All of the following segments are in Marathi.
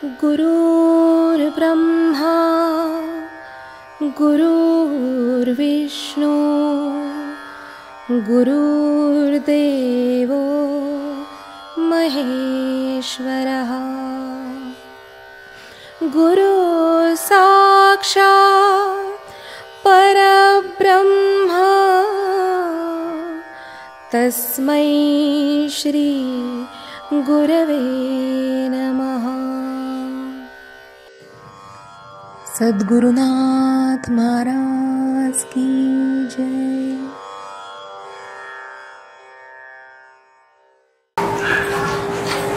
गुरुर्ब्रह्मा गुरुर्विष्णू गुरुर्देवो महेश्वरः गुरु साक्षात् परब्रह्म तस्मै श्री गुरवे नमः। सद्गुरुनाथ महाराज की जय।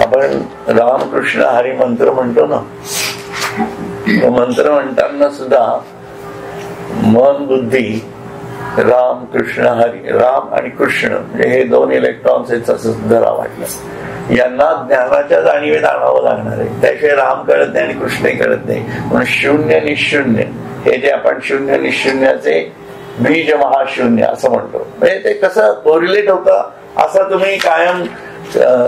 आपण रामकृष्ण हरी मंत्र म्हणतो ना, मंत्र म्हणताना सुद्धा मन बुद्धी राम कृष्ण हरी, राम आणि कृष्ण म्हणजे हे दोन इलेक्ट्रॉन्स आहेत असं सुद्धा वाटलं. यांना ज्ञानाच्या जाणीवेत आणावं लागणार आहे, त्याशिवाय राम कळत नाही आणि कृष्णही कळत नाही. म्हणून शून्य निशून्य हे जे आपण शून्य निशून्याचे बीज महाशून्य असं म्हणतो, म्हणजे ते कसं कोरिलेट होतं असं तुम्ही कायम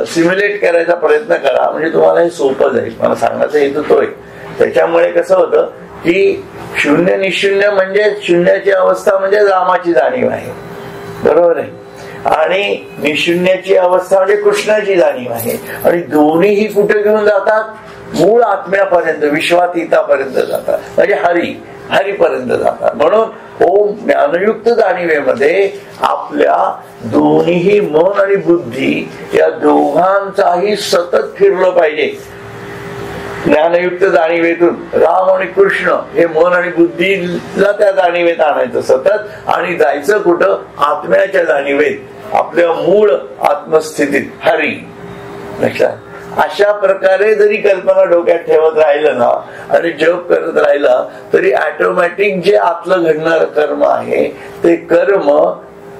सिम्युलेट करायचा प्रयत्न करा, म्हणजे तुम्हाला हे सोपं जाईल. मला सांगण्याचा हेतू तोय. त्याच्यामुळे कसं होतं की शून्य निशून्य म्हणजे शून्याची अवस्था म्हणजे रामाची जाणीव आहे, बरोबर आहे, आणि निशून्याची अवस्था म्हणजे कृष्णाची जाणीव आहे. आणि दोन्हीही कुठे घेऊन जातात? मूळ आत्म्यापर्यंत, विश्वातीतापर्यंत जातात, म्हणजे हरीपर्यंत जातात. म्हणून ओम ज्ञानयुक्त जाणीवेमध्ये आपल्या दोन्हीही मन आणि बुद्धी या दोघांचाही सतत फिरलं पाहिजे. ज्ञानयुक्त जाणीवेतून राम आणि कृष्ण हे मन आणि बुद्धीला त्या जाणीवेत आणायचं सतत, आणि जायचं कुठं? आत्म्याच्या जाणीवेत, आपल्या मूळ आत्मस्थितीत हरी. लक्षात? अशा प्रकारे जरी कल्पना डोक्यात ठेवत राहिलं ना आणि जप करत राहिला तरी ऑटोमॅटिक जे आतलं घडणारं कर्म आहे ते कर्म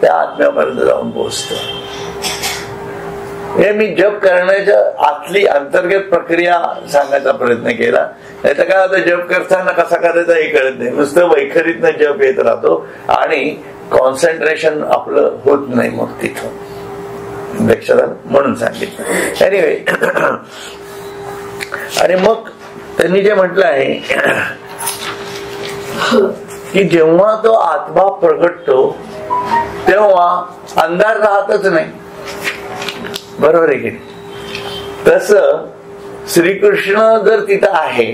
त्या आत्म्यापर्यंत जाऊन पोहोचतं. हे मी जप करण्याच्या आतली अंतर्गत प्रक्रिया सांगायचा प्रयत्न केला. नाही तर काय होतं, जप करताना कसा करायचा हे कळत नाही, नुसतं वैखरीतनं जप येत राहतो आणि कॉन्सन्ट्रेशन आपलं होत नाही मग तिथं. लक्षात म्हणून सांगितलं. एनिवे, आणि मग त्यांनी जे म्हटलं आहे की जेव्हा तो आत्मा प्रगटतो तेव्हा अंधार राहतच नाही, बरोबर आहे की नाही? तस श्रीकृष्ण जर तिथं आहे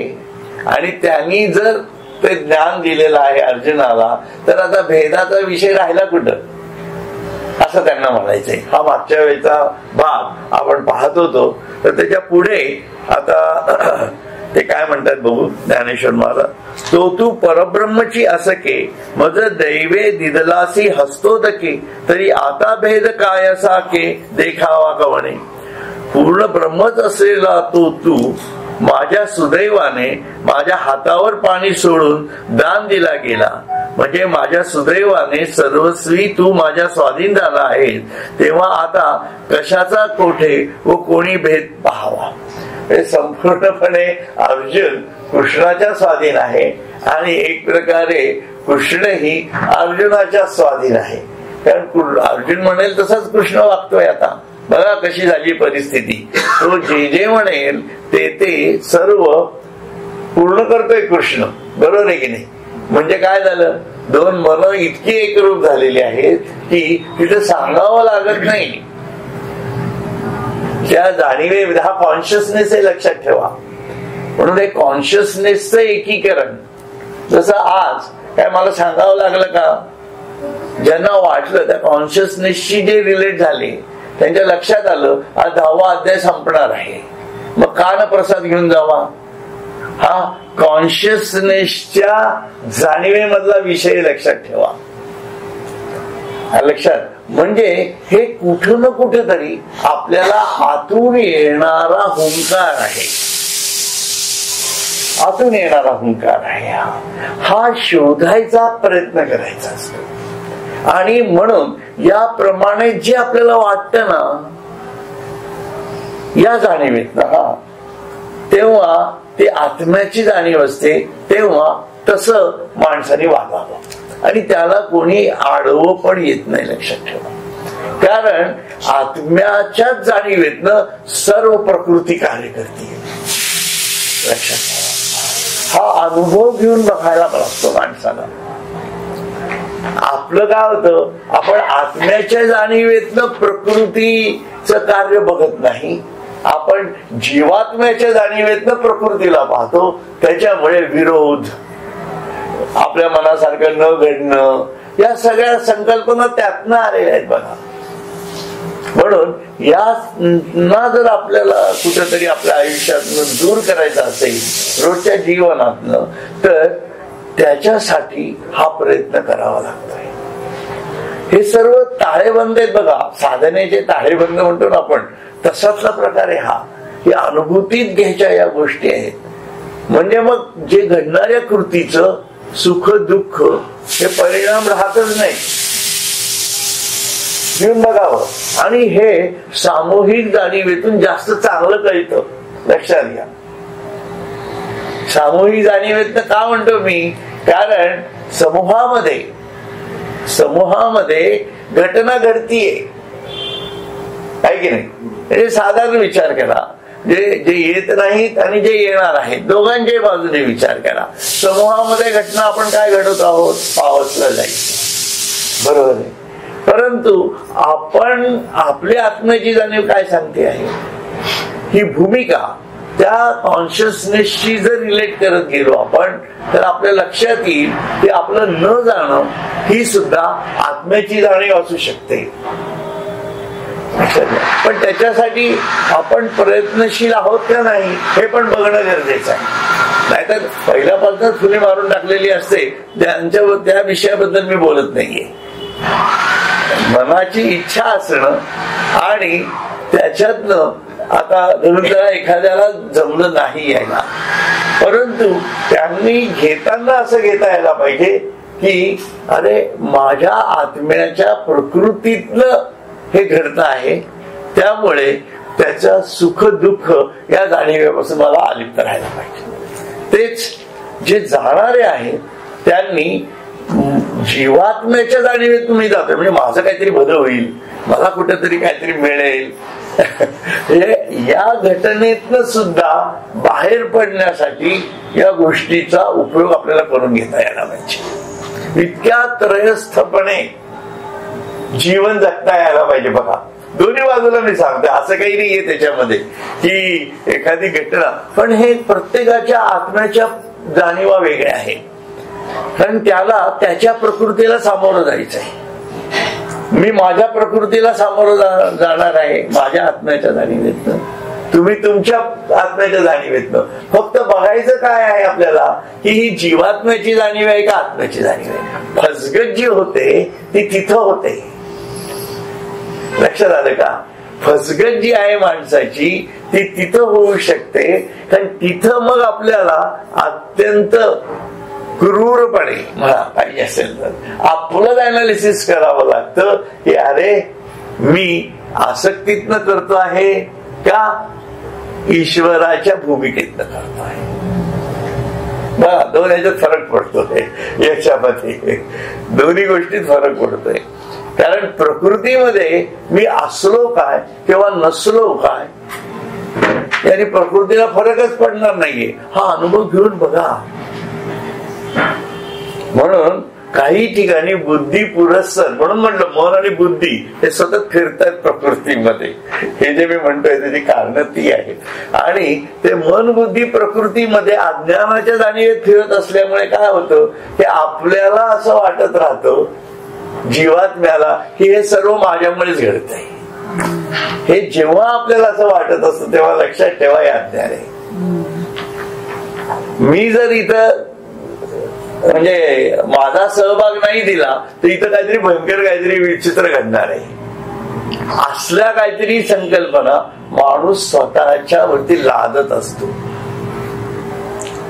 आणि त्यांनी जर ते ज्ञान दिलेलं आहे अर्जुनाला, तर आता भेदाचा विषय राहिला कुठं असं त्यांना म्हणायचंय. हा मागच्या वेळेचा भाग आपण पाहत होतो. तर त्याच्या पुढे आता ते काय म्हणतात बघू ज्ञानेश्वर महाराज. तो तू परब्रह्मची असके मज दैवे दिदलासी हस्तोदके तरी आता भेद काय असा के देखावा कवणे. पूर्ण ब्रह्मच असलेला तो तू माझ्या सुदैवाने माझ्या हातावर पाणी सोडून दान दिला गेला, म्हणजे माझ्या सुदैवाने सर्वस्वी तू माझ्या स्वाधीन झाला आहेस, तेव्हा आता कशाचा कोठे व कोणी भेद पाहावा. हे संपूर्णपणे अर्जुन कृष्णाच्या स्वाधीन आहे आणि एक प्रकारे कृष्णही अर्जुनाच्या स्वाधीन आहे. कारण अर्जुन म्हणेल तसाच कृष्ण वागतोय. आता बघा कशी झाली परिस्थिती. तो जे जे म्हणेल ते सर्व पूर्ण करतोय कृष्ण, बरोबर आहे की नाही? म्हणजे काय झालं, दोन मन इतकी एकरूप झालेली आहेत की तिथे सांगावं लागत नाही. त्या जाणीवे हा कॉन्शियसनेस हे लक्षात ठेवा. म्हणून हे कॉन्शियसनेसचं एकीकरण, जसं आज काय मला सांगावं लागलं का, ज्यांना वाटलं त्या कॉन्शियसनेसशी जे रिलेट झाले त्यांच्या लक्षात आलं आज 10वा अध्याय संपणार आहे, मग का न प्रसाद घेऊन जावा. हा कॉन्शियसनेसच्या जाणीवेमधला विषय लक्षात ठेवा. लक्षात म्हणजे हे कुठं ना कुठेतरी आपल्याला आतून येणारा हुंकार आहे, आतून येणारा हुंकार आहे. हा शोधायचा प्रयत्न करायचा असतो. आणि म्हणून याप्रमाणे जे आपल्याला वाटतं ना या जाणीवेत ना, तेव्हा ते आत्म्याची जाणीव असते, तेव्हा तसं माणसाने वागावं आणि त्याला कोणी आडवं पण येत नाही. लक्षात ठेवा, कारण आत्म्याच्याच जाणीवेतनं सर्व प्रकृती कार्य करते. लक्षात ठेवा. हा अनुभव घेऊन बघायला लागतो माणसाला. आपलं काय होतं, आपण आत्म्याच्या जाणीवेतनं प्रकृतीचं कार्य बघत नाही, आपण जीवात्म्याच्या जाणीवेतनं प्रकृतीला पाहतो. त्याच्यामुळे विरोध, आपल्या मनासारखं न घडणं, या सगळ्या संकल्पना त्यातनं आलेल्या आहेत बघा. म्हणून या जर आपल्याला कुठेतरी आपल्या आयुष्यातनं दूर करायचं असेल, रोजच्या जीवनातनं, तर त्याच्यासाठी हा प्रयत्न करावा लागतोय. हे सर्व ताळेबंद आहेत बघा, साधनेचे ताळेबंद म्हणतो ना आपण, तसातला प्रकार आहे हा. हे अनुभूतीत घ्यायच्या या गोष्टी आहेत. म्हणजे मग जे घडणाऱ्या कृतीचं सुख दुःख हे परिणाम राहतच नाही, घेऊन बघावं. आणि हे सामूहिक जाणीवेतून जास्त चांगलं कळतं. लक्षात घ्या, सामूहिक जाणीवेतनं का म्हणतो मी, कारण समूहामध्ये घटना घडतीये, आहे की नाही. म्हणजे साधारण विचार करा, जे येत नाहीत आणि जे येणार आहेत दोघांच्याही बाजूने विचार करा. समूहामध्ये घटना आपण काय घडवत आहोत, पावसला जायचं, बरोबर आहे. परंतु आपण आपल्या आत्म्याची जाणीव काय सांगते आहे, ही भूमिका त्या कॉन्शियसनेसशी जर रिलेट करत गेलो आपण, तर आपल्या लक्षात येईल की आपलं न जाणं ही सुद्धा आत्म्याची जाणीव असू शकते. पण त्याच्यासाठी आपण प्रयत्नशील आहोत का नाही हे पण बघणं गरजेचं आहे. नाहीतर पहिल्यापासूनच फुले मारून टाकलेली असते, त्या विषयाबद्दल मी बोलत नाहीये. मनाची इच्छा असणं आणि त्याच्यातनं आता धनुष्याला एखाद्याला जमलं नाही यायला, परंतु त्यांनी घेताना असं घेता यायला पाहिजे की अरे माझ्या आत्म्याच्या प्रकृतीतलं हे घडतं आहे, त्यामुळे त्याचं सुख दुःख या जाणीवेपासून मला अलिप्त राहायला पाहिजे. तेच जे जाणारे आहेत त्यांनी जीवात्म्याच्या जाणीवेत तुम्ही जातो, म्हणजे माझं काहीतरी बदल होईल, मला कुठेतरी काहीतरी मिळेल, या घटनेतनं सुद्धा बाहेर पडण्यासाठी या गोष्टीचा उपयोग आपल्याला करून घेता यायला पाहिजे. इतक्या त्रयस्थपणे जीवन जगता यायला पाहिजे बघा. दोन्ही बाजूला मी सांगते, असं काही नाहीये त्याच्यामध्ये की एखादी घटना, पण हे प्रत्येकाच्या आत्म्याच्या जाणीवा वेगळ्या आहेत. कारण त्याला त्याच्या प्रकृतीला सामोरं जायचं आहे. मी माझ्या प्रकृतीला सामोरं जाणार आहे माझ्या आत्म्याच्या जाणीवेतनं, तुम्ही तुमच्या आत्म्याच्या जाणीवेतनं. फक्त बघायचं काय आहे आपल्याला की ही जीवात्म्याची जाणीव आहे का आत्म्याची जाणीव आहे. फसगत जी होते ती तिथं होते, लक्षात आलं का. फसगत जी आहे माणसाची ती तिथं होऊ शकते, कारण तिथं मग आपल्याला अत्यंत क्रूरपणे मला पाहिजे असेल तर आपलं अनालिसिस करावं लागतं की अरे मी आसक्तीतनं करतो आहे का ईश्वराच्या भूमिकेतनं करतो आहे. बघा, दोन याच्यात फरक पडतोय, याच्यामध्ये दोन्ही गोष्टीत फरक पडतोय. कारण प्रकृतीमध्ये मी असलो काय किंवा नसलो काय याने प्रकृतीला फरकच पडणार नाहीये. हा अनुभव घेऊन बघा. म्हणून काही ठिकाणी बुद्धी पुरस्सर, म्हणून म्हणलं मन आणि बुद्धी हे सतत फिरतात प्रकृतीमध्ये. हे जे मी म्हणतोय त्याची कारण ती आहे. आणि ते मन बुद्धी प्रकृतीमध्ये अज्ञानाच्या जाणीवेत फिरत असल्यामुळे काय होतं की आपल्याला असं वाटत राहतं जीवात्म्याला की हे सर्व माझ्यामुळेच घडतंय. हे जेव्हा आपल्याला असं वाटत असतं तेव्हा लक्षात ठेवा हे अज्ञान आहे. मी जर इथं म्हणजे माझा सहभाग नाही दिला तर इथं काहीतरी भयंकर काहीतरी विचित्र घडणार आहे. असल्या काहीतरी संकल्पना माणूस स्वतःच्या वरती लादत असतो.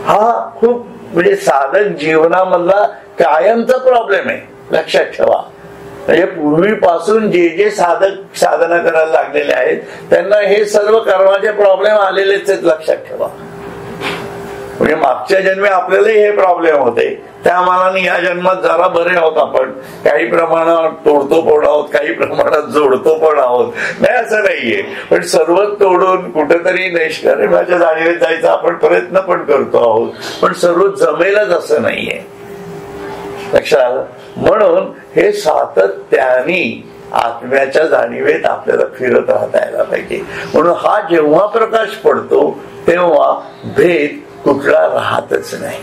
हा खूप म्हणजे साधक जीवनामधला कायमचा प्रॉब्लेम आहे, लक्षात ठेवा. म्हणजे पूर्वीपासून जे साधक साधना करायला लागलेले आहेत त्यांना हे सर्व कर्माचे प्रॉब्लेम आलेलेच आहेत, लक्षात ठेवा. म्हणजे मागच्या जन्मी आपल्यालाही हे प्रॉब्लेम होते, त्या मानाने या जन्मात जरा बरे आहोत आपण. काही प्रमाणात तोडतो पण आहोत, काही प्रमाणात जोडतो पण आहोत, नाही असं नाहीये. पण सर्वच तोडून कुठेतरी नैष्कर्म्याच्या जाणीवेत जायचा आपण प्रयत्न पण करतो आहोत, पण सर्व जमेलच असं नाहीये, लक्षात. म्हणून हे सातत्याने आत्म्याच्या जाणीवेत आपल्याला फिरत राहता यायला पाहिजे. म्हणून हा जेव्हा प्रकाश पडतो तेव्हा भेद कुठला राहतच नाही.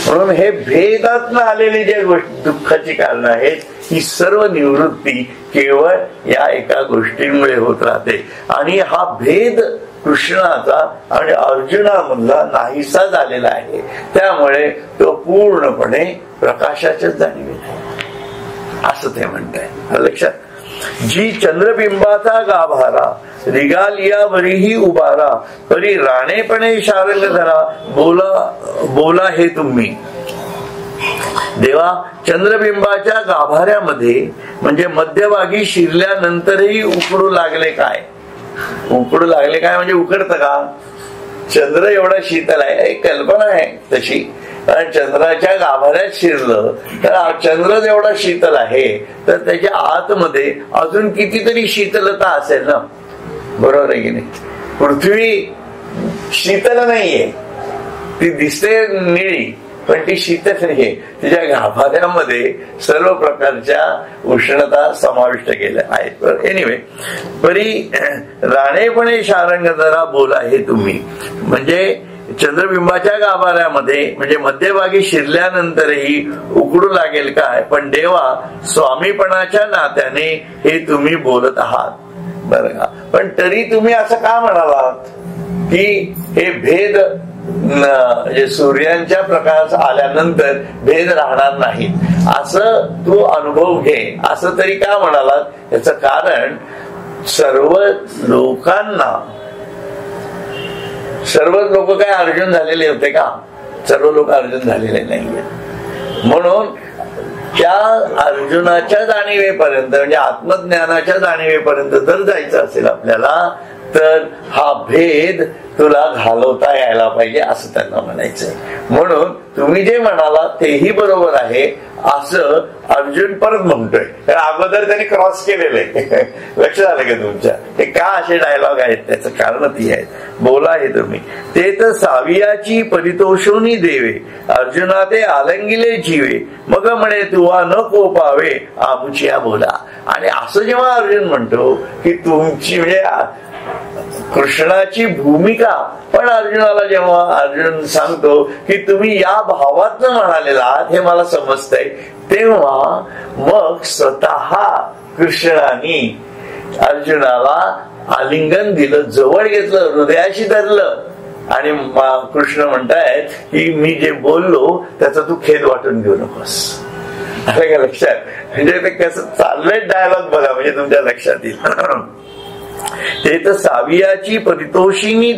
म्हणून हे भेदातून आलेली जे दुःखाची कारण आहेत ही सर्व निवृत्ती केवळ या एका गोष्टींमुळे होत राहते. आणि हा भेद कृष्णाचा आणि अर्जुनामधला नाहीसा झालेला आहे, त्यामुळे तो पूर्णपणे प्रकाशाच्याच जाणीवेत आहे असं ते म्हणताय. लक्षात. जी चंद्रबिंबाचा गाभारा रिगालियावरीही उभारा, परी राणेपणे शारंग धरा, बोला हे तुम्ही. देवा, चंद्रबिंबाच्या गाभाऱ्यामध्ये म्हणजे मध्यभागी शिरल्यानंतरही उकडू लागले काय? उकडू लागले काय म्हणजे उकडतं का? चंद्र एवढा शीतल आहे, एक कल्पना आहे तशी. कारण चंद्राच्या गाभाऱ्यात शिरलं तर चंद्र जेवढा शीतल आहे तर त्याच्या आतमध्ये अजून कितीतरी शीतलता असेल ना, बरोबर आहे की नाही? पृथ्वी शीतल नाहीये, ती दिसते निळी पण ती शीतल नाहीये. तिच्या गाभाऱ्यामध्ये सर्व प्रकारच्या उष्णता समाविष्ट केल्या आहेत. एनिवे, परी राणेपणे शारंग जरा बोला हे तुम्ही. म्हणजे चंद्रबिंबाच्या गाभाऱ्यामध्ये म्हणजे मध्यभागी शिरल्यानंतरही उकडू लागेल काय? पण देवा, स्वामीपणाच्या नात्याने हे तुम्ही बोलत आहात, बरं का? पण तरी तुम्ही असं का म्हणालात की हे भेद म्हणजे सूर्यांच्या प्रकाश आल्यानंतर भेद राहणार नाहीत, असं तू अनुभव घे, असं तरी का म्हणालात? याचं कारण सर्व लोक काय अर्जुन झालेले होते का? सर्व लोक अर्जुन झालेले नाहीये. म्हणून त्या अर्जुनाच्या जाणीवेपर्यंत म्हणजे आत्मज्ञानाच्या जाणीवेपर्यंत जर जायचं असेल आपल्याला तर हा भेद तुला घालवता यायला पाहिजे असं त्यांना म्हणायचंय. म्हणून तुम्ही जे म्हणाला तेही बरोबर आहे असं अर्जुन परत म्हणतोय. अगोदर त्यांनी क्रॉस केलेले लक्षात आलं का तुमच्या? हे का असे डायलॉग आहेत त्याचं कारण ती आहेत. बोला हे तुम्ही. ते तर सावियाची परितोषोनी देवे, अर्जुना ते आलंगिले जीवे, मग म्हणे तुवा न कोपावे आमुचिया बोला. आणि असं जेव्हा अर्जुन म्हणतो की तुमची म्हणजे कृष्णाची भूमिका पण अर्जुनाला जेव्हा अर्जुन सांगतो की तुम्ही या भावात म्हणालेला आहात हे मला समजतंय, तेव्हा मग स्वतः कृष्णाने अर्जुनाला आलिंगन दिलं, जवळ घेतलं, हृदयाशी धरलं आणि कृष्ण म्हणतायत की मी जे बोललो त्याचा तू खेद वाटून घेऊ नकोस. आलं का लक्षात? म्हणजे ते कसं चाललंय डायलॉग बघा, म्हणजे तुमच्या लक्षात येईल. ते तर सावियाची परितोषोनी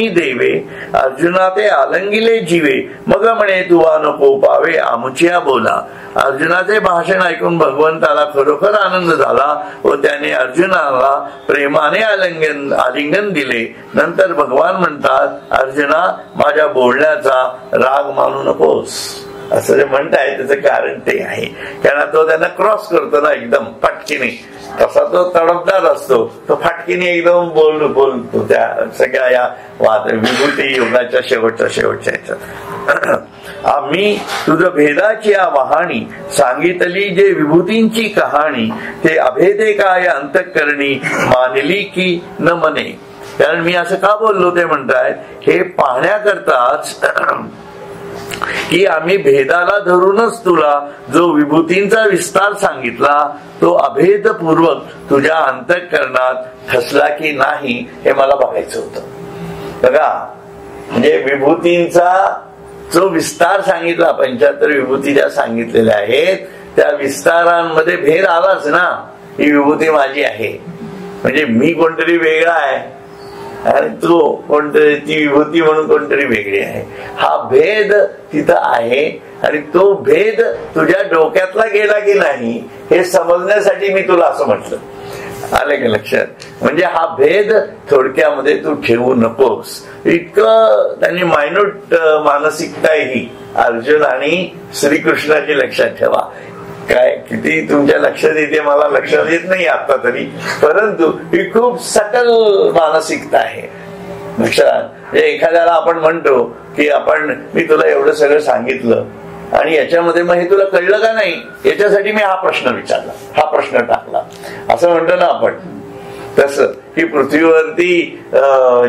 देवे, अर्जुना ते आलंगिले जीवे, मग म्हणे तुवा नको पावे आमुचिया बोला. अर्जुनाचे भाषण ऐकून भगवंताला खरोखर आनंद झाला व त्याने अर्जुनाला प्रेमाने आलिंगन दिले. नंतर भगवान म्हणतात, अर्जुना माझ्या बोलण्याचा राग मानू नकोस. असं जे म्हणताय त्याचं कारण ते आहे कारण तो त्यांना क्रॉस करतो ना एकदम फटकीने. तसा तो तडफदार असतो, तो फाटकीने एकदम बोलतो त्या सगळ्या या विभूती युगाच्या शेवटच्या ह्याच्यात. आम्ही तुझं भेदाची या वहाणी सांगितली जे विभूतींची कहाणी, ते अभेदे काय अंतःकरणी मानली की न मने. कारण मी असं का बोललो ते म्हणताय हे पाहण्याकरताच की आम्ही भेदाला धरूनच तुला जो विभूतींचा विस्तार सांगितला तो अभेदपूर्वक तुझ्या अंतःकरणात ठसला की नाही हे मला बघायचं होतं. बघा, म्हणजे विभूतींचा जो विस्तार सांगितला, 75 विभूती ज्या सांगितलेल्या आहेत त्या विस्तारांमध्ये भेद आलाच ना. ही विभूती माझी आहे म्हणजे मी कोणतरी वेगळा आहे आणि तो कोणतरी, ती विभूती म्हणून कोणतरी वेगळी आहे. हा भेद तिथं आहे आणि तो भेद तुझ्या डोक्यातला गेला की नाही हे समजण्यासाठी मी तुला असं म्हटलं. आले का लक्षात? म्हणजे हा भेद थोडक्यामध्ये तू ठेवू नकोस. इतकं त्यांनी मायन्यूट मानसिकता ही अर्जुन आणि श्रीकृष्णाची लक्षात ठेवा. काय किती तुमच्या लक्षात येते मला लक्षात येत नाही आता तरी, परंतु ही खूप सटल मानसिकता आहे. लक्षात एखाद्याला आपण म्हणतो की मी तुला एवढं सगळं सांगितलं आणि याच्यामध्ये मग हे तुला कळलं का नाही, याच्यासाठी मी हा प्रश्न विचारला, हा प्रश्न टाकला, असं म्हणतो ना आपण. तसं की पृथ्वीवरती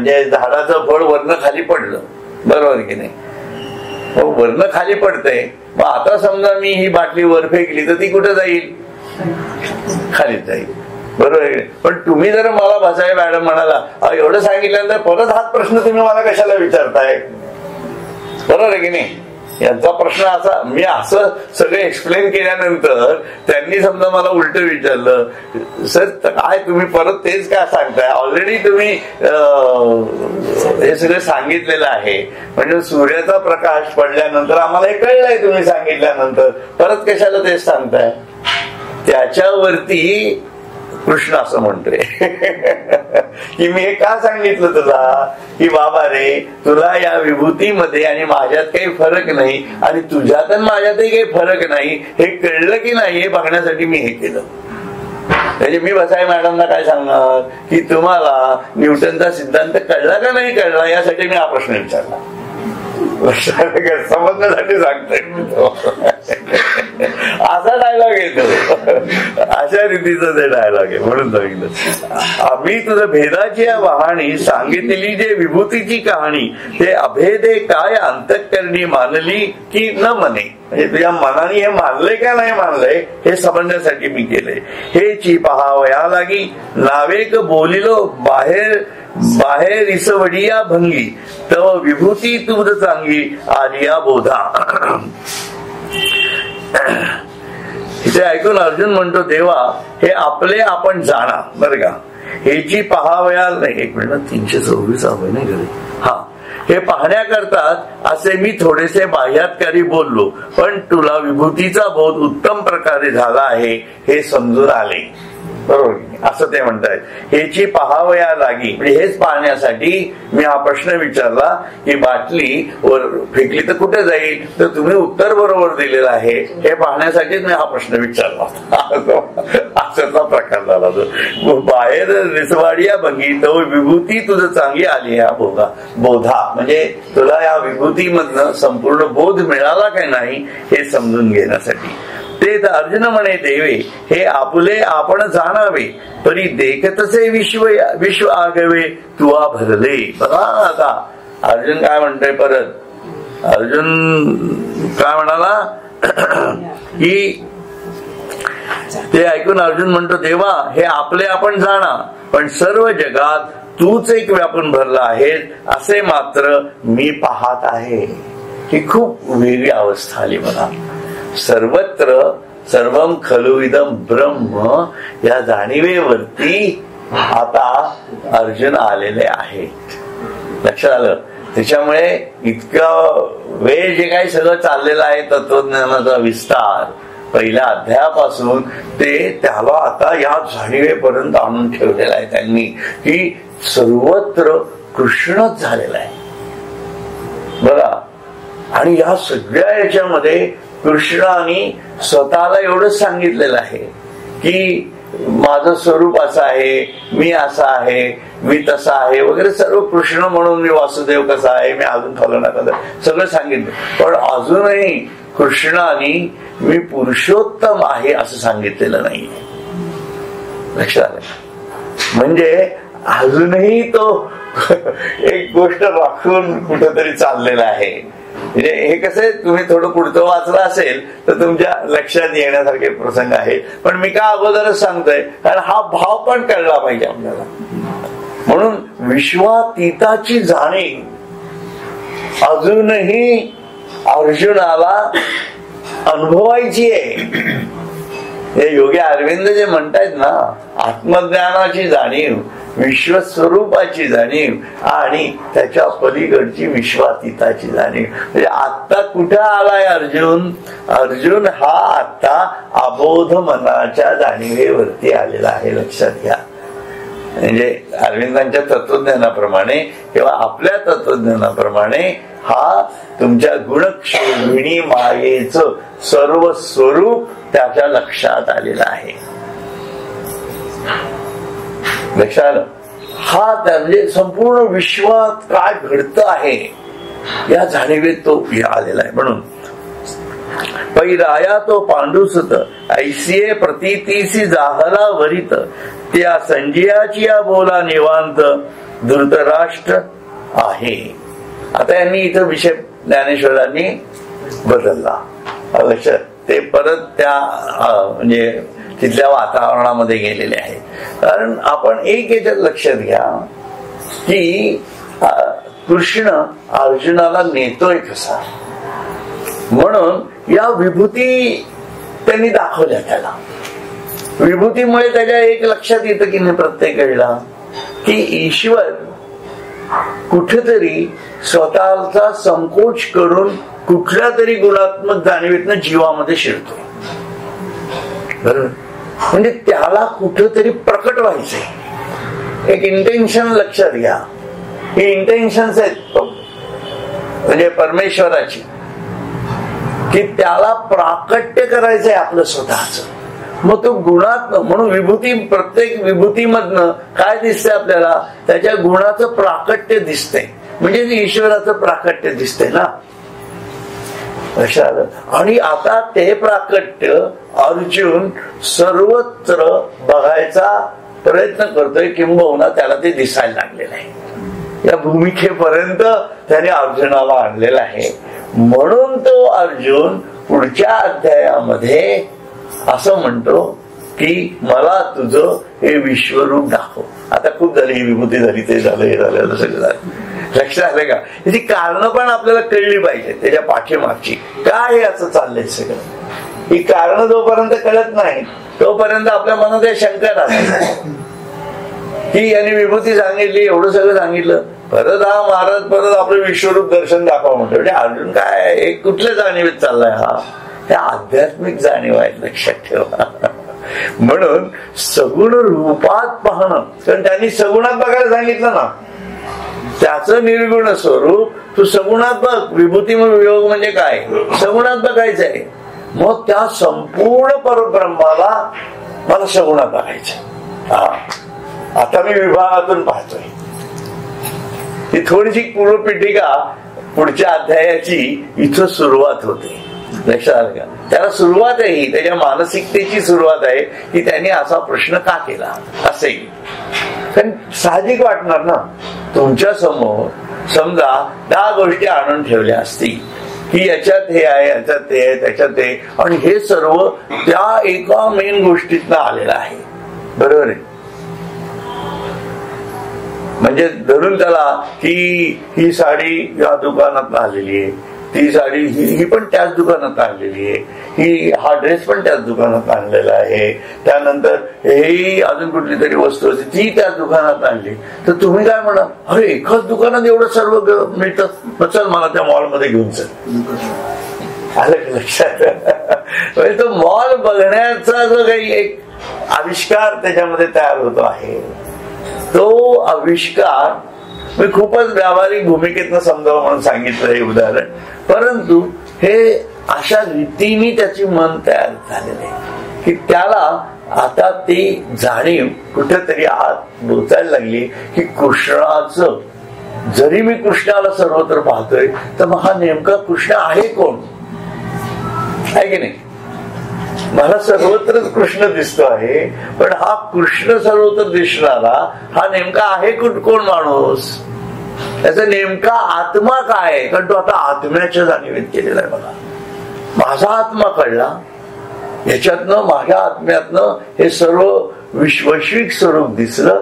जे झाडाचं फळ वरनं खाली पडलं, बरोबर की नाही? वरनं खाली पडतंय, मग आता समजा मी ही बाटली वर फेकली तर ती कुठे जाईल? खालीच जाईल, बरोबर आहे. पण तुम्ही जर मला भासाळे मॅडम म्हणाला एवढं सांगितल्यानंतर परत हाच प्रश्न तुम्ही मला कशाला विचारताय, बरोबर आहे की नाही? यांचा प्रश्न असा, मी असं सगळं एक्सप्लेन केल्यानंतर त्यांनी समजा मला उलट विचारलं, सर काय तुम्ही परत तेच काय सांगताय, ऑलरेडी तुम्ही हे सगळं सांगितलेलं आहे, म्हणजे सूर्याचा प्रकाश पडल्यानंतर आम्हाला हे कळलंय तुम्ही सांगितल्यानंतर, परत कशाला तेच सांगताय? त्याच्यावरती कृष्ण असं म्हणतोय की मी हे का सांगितलं तुला, की बाबा रे तुला या विभूतीमध्ये आणि माझ्यात काही फरक नाही आणि तुझ्यात आणि माझ्यातही काही फरक नाही हे कळलं की नाही हे बघण्यासाठी मी हे केलं. म्हणजे मी भासाळे मॅडमना काय सांगणार की तुम्हाला न्यूटनचा सिद्धांत कळला का नाही कळला, यासाठी मी हा प्रश्न विचारला. समजण्यासाठी सांगतोय असा डायलॉग येतो, अशा रीतीचा ते डायलॉग आहे. म्हणून सांगितलं आम्ही तुझं भेदाची वाहणी सांगितलेली जे विभूतीची कहाणी ते अभेदे काय अंतःकरणी मानली की न मने, म्हणजे तुझ्या मनाने हे मानलंय का नाही मानलंय हे समजण्यासाठी मी केलंय. हे ची पहावया लागी नावेक बोलिलो बाहेर बाहेर इसवडिया भंगी तव विभूती तुझ चांगली आलिया बोधा. इथे ऐकून अर्जुन म्हणतो देवा हे आपले आपण जाणा, बरं का, हेची पहावया नाही. 1 मिनिट 326 आहे नाही घरी. हा, हे पाहण्याकरतात असे मी थोडेसे बाह्यात्कारी बोललो, पण तुला विभूतीचा बोध उत्तम प्रकारे झाला आहे हे समजून आले, बरोबर असं ते म्हणतायत. हेची पहावया लागी म्हणजे हेच पाहण्यासाठी मी हा प्रश्न विचारला की बाटली वर फेकली तर कुठे जाईल, तर तुम्ही उत्तर बरोबर दिलेलं आहे हे पाहण्यासाठीच मी हा प्रश्न विचारला. असाचा प्रकार झाला तो. बाहेर निसवाडिया भंगी तो विभूती तुझं चांगली आली या बोधा, म्हणजे तुला या विभूतीमधनं संपूर्ण बोध मिळाला काय नाही हे समजून घेण्यासाठी. ते तर अर्जुन म्हणे देवे हे आपुले आपण जाणावे, परी देखतसे विश्व आगवे तुआ भरले. बघा आता अर्जुन काय म्हणतोय परत, अर्जुन काय म्हणाला की ते ऐकून अर्जुन म्हणतो देवा हे आपले आपण जाणा, पण सर्व जगात तूच एक व्यापून भरला आहे असे मात्र मी पाहत आहे. ही खूप वेगळी अवस्था आली मला. सर्वत्र सर्वम खलु इदम ब्रह्म या जाणीवेवरती आता अर्जुन आलेले आहेत. लक्षात आलं? त्याच्यामुळे इतकं वेळ जे काही सगळं चाललेलं आहे तत्वज्ञानाचा विस्तार पहिल्या अध्यायापासून ते त्याला आता या जाणीवेपर्यंत आणून ठेवलेला आहे त्यांनी, की सर्वत्र कृष्णच झालेला आहे बघा. आणि या सगळ्या याच्यामध्ये कृष्णाने स्वतःला एवढंच सांगितलेलं आहे की माझं स्वरूप असं आहे, मी असा आहे, मी तसा आहे वगैरे सर्व कृष्ण म्हणून मी वासुदेव कसा आहे, मी अजून फलना सगळं सांगितलं. पण अजूनही कृष्णाने मी पुरुषोत्तम आहे असं सांगितलेलं नाही. लक्षात आलं? म्हणजे अजूनही तो एक गोष्ट राखून कुठेतरी चाललेला आहे. म्हणजे हे कसं तुम्ही थोडं पुढचं वाचलं असेल तर तुमच्या लक्षात येण्यासारखे प्रसंग आहेत, पण मी का अगोदरच सांगतोय कारण हा भाव पण कळला पाहिजे आपल्याला. म्हणून विश्वातीताची जाणीव अजूनही अर्जुनाला अनुभवायची आहे. हे योगी अरविंद जे म्हणतायत ना आत्मज्ञानाची जाणीव विश्वस्वरूपाची जाणीव आणि त्याच्या पलीकडची विश्वातीताची जाणीव. म्हणजे आता कुठं आलाय अर्जुन? अर्जुन हा आता अबोध मनाच्या जाणीवेवरती आलेला आहे. लक्षात घ्या. म्हणजे अरविंदांच्या तत्वज्ञानाप्रमाणे किंवा आपल्या तत्वज्ञानाप्रमाणे हा तुमच्या गुणक्षोभिणी मायेचं सर्व स्वरूप त्याच्या लक्षात आलेलं आहे. लक्षात हा म्हणजे संपूर्ण विश्वात काय घडत आहे या जाणीवेत तो आलेला आहे. म्हणून पैराया तो पांडुसुत ऐसिये प्रतीतीसी जाहला वरित त्या संजयाची या बोला निवांत धृतराष्ट्र आहे. आता यांनी इथं विषय ज्ञानेश्वरांनी बदलला. लक्षात ते परत त्या म्हणजे तिथल्या वातावरणामध्ये गेलेले आहेत. कारण आपण एक याच्यात लक्षात घ्या की कृष्ण अर्जुनाला नेतोय कसा, म्हणून या विभूती त्यांनी दाखवल्या. त्याला विभूतीमुळे त्याच्या एक लक्षात येतं की नाही प्रत्येक वेळेला की ईश्वर कुठेतरी स्वतःचा संकोच करून कुठल्या तरी गुणात्मक जाणीवेतनं जीवामध्ये शिरतो. बरोबर. म्हणजे त्याला कुठेतरी प्रकट व्हायचंय. एक इंटेन्शन लक्षात घ्या. ही इंटेन्शन्स आहेत म्हणजे परमेश्वराची की त्याला प्राकट्य करायचंय आपलं स्वतःच. मग तो गुणात म्हणून विभूती प्रत्येक विभूतीमधनं काय दिसतंय आपल्याला? त्याच्या गुणाचं प्राकट्य दिसतंय. म्हणजे ईश्वराचं प्राकट्य दिसतंय ना. आणि आता ते प्राकट्य अर्जुन सर्वत्र बघायचा प्रयत्न करतोय किंबहुना त्याला ते दिसायला लागलेलं आहे. या भूमिकेपर्यंत त्याने अर्जुनाला आणलेला आहे. म्हणून तो अर्जुन पुढच्या अध्यायामध्ये असं म्हणतो की मला तुझं हे विश्वरूप दाखव. आता खूप झाली, ही विभूती झाली, ते झालं, हे झालं, सगळं झालं. लक्षात आलं का? त्याची कारणं पण आपल्याला कळली पाहिजे. त्याच्या पाठीमागची काय असं चाललंय सगळं. ही कारणं जोपर्यंत कळत नाही तोपर्यंत आपल्या मनात शंका राहते की याने विभूती सांगितली, एवढं सगळं सांगितलं, परत हा महाराज परत आपलं विश्वरूप दर्शन दाखवा म्हणतो. म्हणजे अर्जुन काय एक कुठल्या जाणीवेत चाललाय? हा त्या आध्यात्मिक जाणीव आहेत. लक्षात ठेवा. म्हणून सगुण रूपात पाहणं, कारण त्यांनी सगुणात बघायला सांगितलं ना. त्याचं निर्गुण स्वरूप तू सगुणात बघ. विभूती वियोग म्हणजे काय? सगुणात बघायचंय. मग त्या संपूर्ण परब्रह्माला मला सगुणात बघायचंय. आता मी विभागातून पाहतोय. ही थोडीशी पूर्वपीठिका पुढच्या अध्यायाची इथं सुरुवात होते. लक्षात आलं का? त्याला सुरुवात आहे, त्याच्या मानसिकतेची सुरुवात आहे की त्यांनी असा प्रश्न का केला असेही. कारण साहजिक वाटणार ना. तुमच्या समोर समजा 10 गोष्टी आणून ठेवल्या असतील की याच्यात हे आहे, याच्यात ते आहे, त्याच्यात ते, आणि हे सर्व त्या एका मेन गोष्टीतनं आलेलं आहे. बरोबर आहे. म्हणजे धरून त्याला की ही साडी या दुकानात आलेली आहे, ती साडी ही पण त्याच दुकानात आणलेली आहे, ही हा ड्रेस पण त्याच दुकानात आणलेला आहे, त्यानंतर ही अजून कुठली तरी वस्तू असते ती त्याच दुकानात आणली. तर तुम्ही काय म्हणा, अरे एकाच दुकानात एवढं सर्व मिळतं, चल मला त्या मॉलमध्ये घेऊन चल. आलं लक्षात? म्हणजे तो मॉल बघण्याचा जो काही एक आविष्कार त्याच्यामध्ये तयार होतो आहे, तो आविष्कार मी खूपच व्यावहारिक भूमिकेतनं समजावं म्हणून सांगितलं हे उदाहरण. परंतु हे अशा रीतीने त्याची मन तयार झालेले की त्याला आता ती जाणीव कुठेतरी आत बोचायला लागली की कृष्णाचं, जरी मी कृष्णाला सर्वत्र पाहतोय तर मग हा नेमका कृष्ण आहे कोण? आहे की नाही? मला सर्वत्रच कृष्ण दिसतो आहे, पण हा कृष्ण सर्वत्र दिसणारा हा नेमका आहे कोण माणूस? त्याचा नेमका आत्मा काय आहे? कारण तो आता आत्म्याच्या जाणीवेत केलेला आहे. बघा, माझा आत्मा कळला, याच्यातनं माझ्या आत्म्यातनं हे सर्व वैश्विक स्वरूप दिसलं.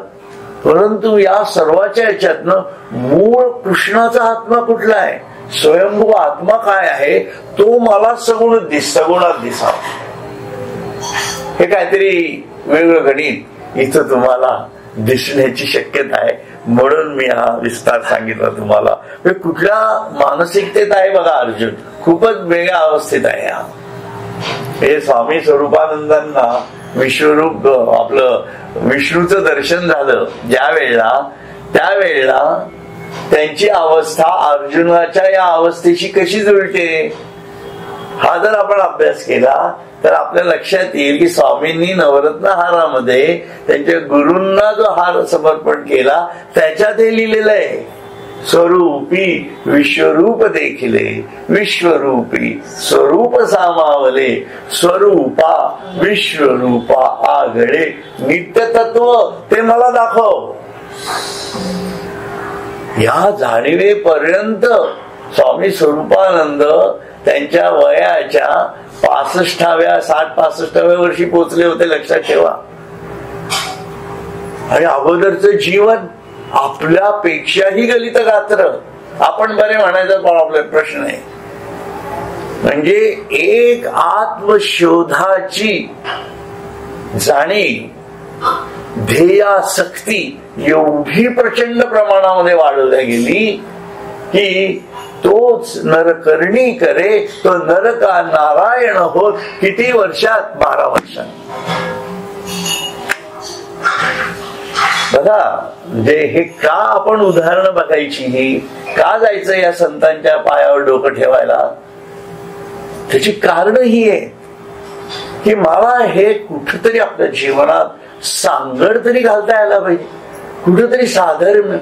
परंतु या सर्वाच्या याच्यातनं मूळ कृष्णाचा आत्मा कुठला आहे, स्वयंभू आत्मा काय आहे, तो मला सगुणात दिसावा. हे काहीतरी वेगळं गणित इथं तुम्हाला दिसण्याची शक्यता आहे, म्हणून मी हा विस्तार सांगितला तुम्हाला. कुठल्या मानसिकतेत आहे बघा अर्जुन, खूपच वेगळ्या अवस्थेत आहे हा. हे स्वामी स्वरूपानंदांना विश्वरूप आपलं विष्णूचं दर्शन झालं ज्या वेळेला, त्यावेळेला त्यांची अवस्था अर्जुनाच्या या अवस्थेशी कशी जुळते, हा जर आपण अभ्यास केला तर आपल्या लक्षात येईल की स्वामींनी नवरत्न हारामध्ये त्यांच्या गुरूंना जो हार समर्पण केला त्याच्यात हे लिहिलेलं आहे, स्वरूपी विश्वरूप देखिले विश्वरूपी स्वरूप सामावले स्वरूपा विश्वरूपा आगळे नित्य तत्व ते मला दाखव. या जाणीवेपर्यंत स्वामी स्वरूपानंद त्यांच्या वयाच्या 60-65व्या वर्षी पोहोचले होते, लक्षात ठेवा. आणि अगोदरचं जीवन आपल्यापेक्षाही गलित गात्र, आपण बरे म्हणायचा प्रॉब्लेम प्रश्न आहे. म्हणजे एक आत्मशोधाची जाणीव, ध्येयासक्ती एवढी प्रचंड प्रमाणामध्ये वाढवल्या गेली की तोच नरकर्णी करे तो नरका नारायण होत किती वर्षात, 12 वर्षात. बघा म्हणजे हे का आपण उदाहरणं बघायची, ही का जायचं या संतांच्या पायावर डोकं ठेवायला, त्याची कारण ही आहे की मला हे कुठेतरी आपल्या जीवनात सांगड तरी घालता यायला पाहिजे, कुठेतरी साधर्म्य.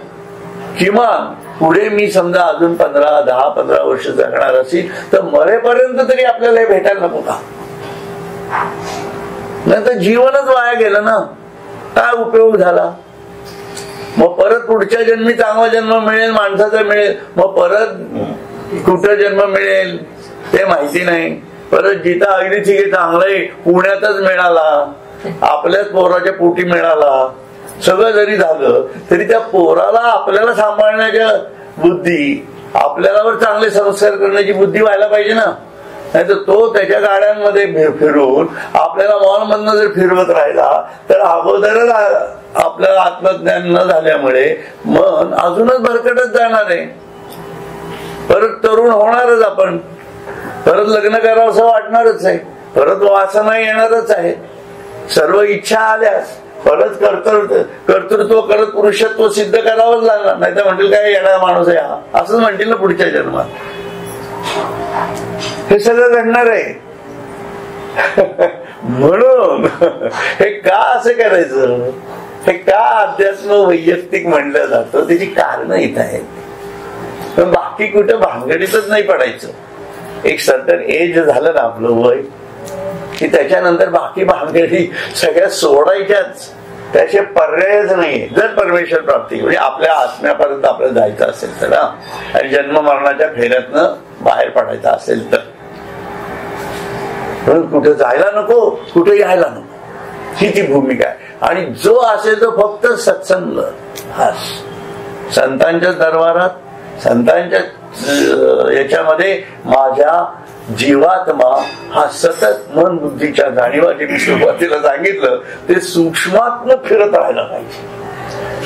किमान पुढे मी समजा अजून 10-15 वर्ष जगणार असेल तर मरेपर्यंत तरी आपल्याला हे भेटायला नको का, नाही तर जीवनच वाया गेलं ना, काय उपयोग झाला. मग परत पुढच्या जन्मी चांगला जन्म मिळेल, माणसाचा मिळेल, मग परत कुठं जन्म मिळेल ते माहिती नाही. परत जिथं अगदी ठीक आहे चांगलंय पुण्यातच मिळाला, आपल्याच पोराच्या पोटी मिळाला, सगळं जरी झालं तरी त्या पोराला आपल्याला सांभाळण्याच्या बुद्धी, आपल्यावर चांगले संस्कार करण्याची बुद्धी व्हायला पाहिजे ना. नाही तर तो त्याच्या गाड्यांमध्ये फिरून आपल्याला मॉलमधनं जर फिरवत राहिला तर अगोदरच आपल्याला आत्मज्ञान न झाल्यामुळे मन अजूनच भरकटत जाणार आहे. परत तरुण होणारच आपण, परत लग्न करावं असं वाटणारच आहे, परत वासना येणारच आहे, सर्व इच्छा आल्यास परत कर्तृत्व करत पुरुषत्व सिद्ध करावंच लागणार. नाही तर म्हणतील काय येणारा माणूस आहे हा, असंच म्हणतील ना पुढच्या जन्मात. हे सगळं घडणार आहे. म्हणून हे का असं करायचं, हे का अध्यात्म वैयक्तिक म्हणलं जातं, त्याची कारणं इथं आहेत. पण बाकी कुठं भानगडीतच नाही पडायचं. एक सर्टन एज झालं ना आपलं वय की त्याच्यानंतर बाकी भानगडी सगळ्या सोडायच्याच, त्याशिवाय पर्यायच नाही. जर परमेश्वर प्राप्ती म्हणजे आपल्या आत्म्यापर्यंत आपल्याला जायचं असेल तर, आणि जन्म मरणाच्या फेऱ्यातनं बाहेर पडायचं असेल तर, पण कुठे जायला नको, कुठे यायला नको, ही ती भूमिका आहे. आणि जो असेल तो फक्त सत्संग, संतांच्या दरबारात, संतांच्या याच्यामध्ये माझ्या जीवात्मा हा सतत मन बुद्धीच्या जाणीवा, जे मी सुरुवातीला सांगितलं ते सूक्ष्मात्म फिरत राहायला पाहिजे.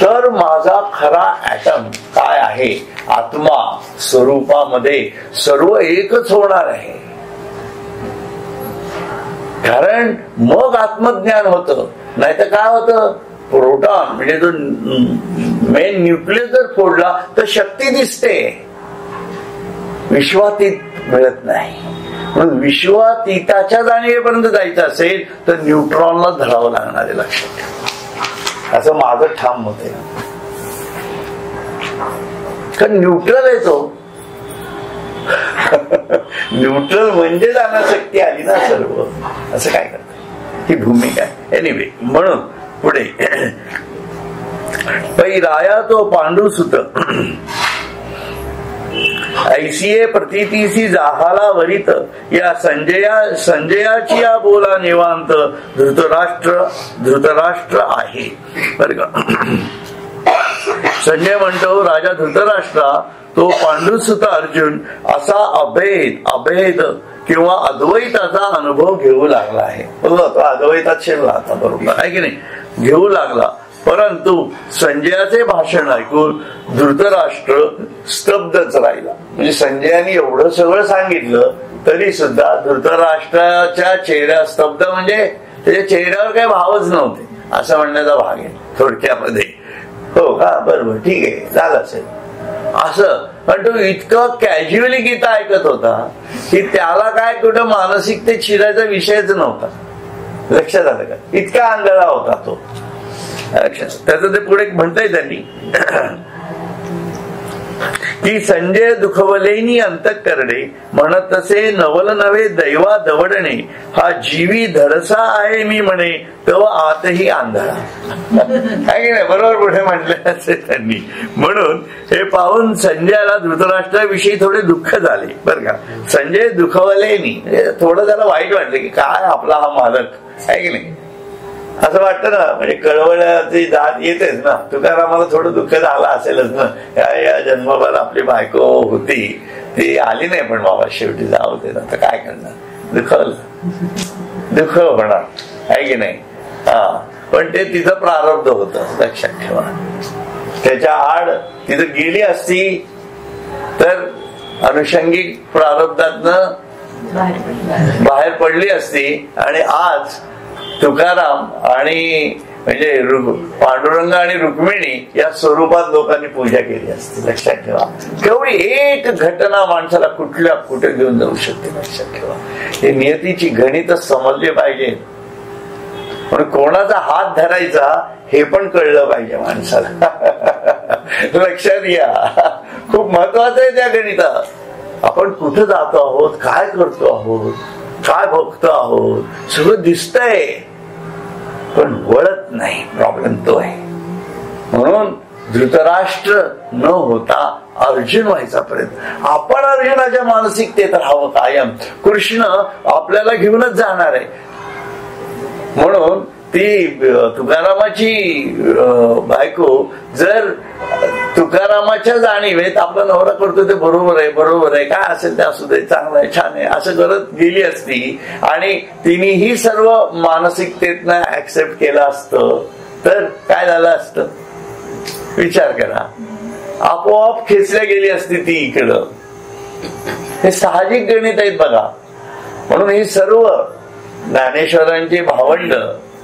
तर माझा खरा ऍटम काय आहे, आत्मा स्वरूपामध्ये सर्व एकच होणार आहे. कारण मग आत्मज्ञान होतं. नाही तर काय होतं, प्रोटॉन म्हणजे जो मेन न्यूक्लियस जर फोडला तर शक्ती दिसते, विश्वातीत मिळत नाही. म्हणून विश्वातीताच्या जाणीवेपर्यंत जायचं असेल तर न्यूट्रॉनला धरावं लागणार आहे, लक्षात ठेवा. असं माझं ठाम मत आहे. कारण न्यूट्रल आहे तो. न्यूट्रल म्हणजे जाण्याशक्ती आली ना सर्व. असं काय करत, ही भूमिका आहे. एनिवे, म्हणून पुढे पै राया तो पांडुसुत ऐसिये प्रतीतीसी जाहाला वरित या संजयाची या बोला निवांत धृतराष्ट्र आहे. बर का, संजय म्हणतो राजा धृतराष्ट्रा तो पांडुसुत अर्जुन असा अभेद किंवा अद्वैताचा अनुभव घेऊ लागला आहे. बरोबर, तो अद्वैतात शिरला आता, बरोबर आहे की नाही, घेऊ लागला. परंतु संजयाचे भाषण ऐकून धृतराष्ट्र स्तब्धच राहिला. म्हणजे संजयाने एवढं सगळं सांगितलं तरी सुद्धा धृतराष्ट्राच्या चेहऱ्या स्तब्ध, म्हणजे त्याच्या चेहऱ्यावर काही भावच नव्हते असं म्हणण्याचा भाग आहे थोडक्यामध्ये. हो का, बरोबर, ठीक आहे, झालं असेल असं. पण तो इतकं कॅज्युअली गीता ऐकत होता की त्याला काय कुठं मानसिकतेत शिरायचा विषयच नव्हता. लक्षात आलं का? इतका आंधळा होता तो. त्याचं ते पुढे म्हणताय त्यांनी की संजय दुखवलेनी अंतःकरणे म्हणत तसे नवल नवे दैवा दवडणे हा जीवी धरसा आहे मी म्हणे तो आतही आंधळा. काय की नाही, बरोबर पुढे म्हटलं असेल त्यांनी. म्हणून हे पाहून संजयाला धृतराष्ट्राविषयी थोडे दुःख झाले बरं का. संजय दुखवलेनी थोडं त्याला वाईट वाटलं की काय आपला हा मालक आहे की नाही असं वाटतं ना. म्हणजे कळवळ्याची दाद येतेच ना. तुकारामाला थोडं दुःख झालं असेलच ना. या जन्मभर आपली बायको होती ती आली नाही, पण बाबा शेवटी जाऊ दे ना, तर काय करणार, दुःख होणार आहे की नाही. पण ते तिचं प्रारब्ध होतं, लक्षात ठेवा. त्याच्या आड तिथं गेली असती तर अनुषंगिक प्रारब्धातनं बाहेर पडली असती आणि आज तुकाराम आणि म्हणजे पांडुरंग आणि रुक्मिणी या स्वरूपात लोकांनी पूजा केली असते. लक्षात ठेवा. केवढी एक घटना माणसाला कुठल्या कुठे घेऊन जाऊ शकते. लक्षात ठेवा. हे नियतीची गणित समजले पाहिजे. म्हणून कोणाचा हात धरायचा हे पण कळलं पाहिजे माणसाला. लक्षात घ्या, खूप महत्वाचं आहे त्या गणितात. आपण कुठं जातो आहोत, काय करतो आहोत, काय बघतो आहोत, सगळं दिसतंय पण वळत नाही. प्रॉब्लेम तो आहे. म्हणून धृतराष्ट्र न होता अर्जुन व्हायचा प्रयत्न. आपण अर्जुनाच्या मानसिकतेत राहावं कायम. कृष्ण आपल्याला घेऊनच जाणार आहे. म्हणून ती तुकारामाची बायको जर तुकारामाच्या जाणीवेत आपला नवरा करतो ते बरोबर आहे, बरोबर आहे, काय असेल ते असू दे, चांगलं आहे, छान आहे असं करत गेली असती आणि तिनेही सर्व मानसिकतेतनं ऍक्सेप्ट केलं असतं तर काय झालं असतं विचार करा. आपोआप खेचल्या गेली असती ती इकडं. हे साहजिक गणित आहेत बघा. म्हणून ही सर्व ज्ञानेश्वरांची भावंड,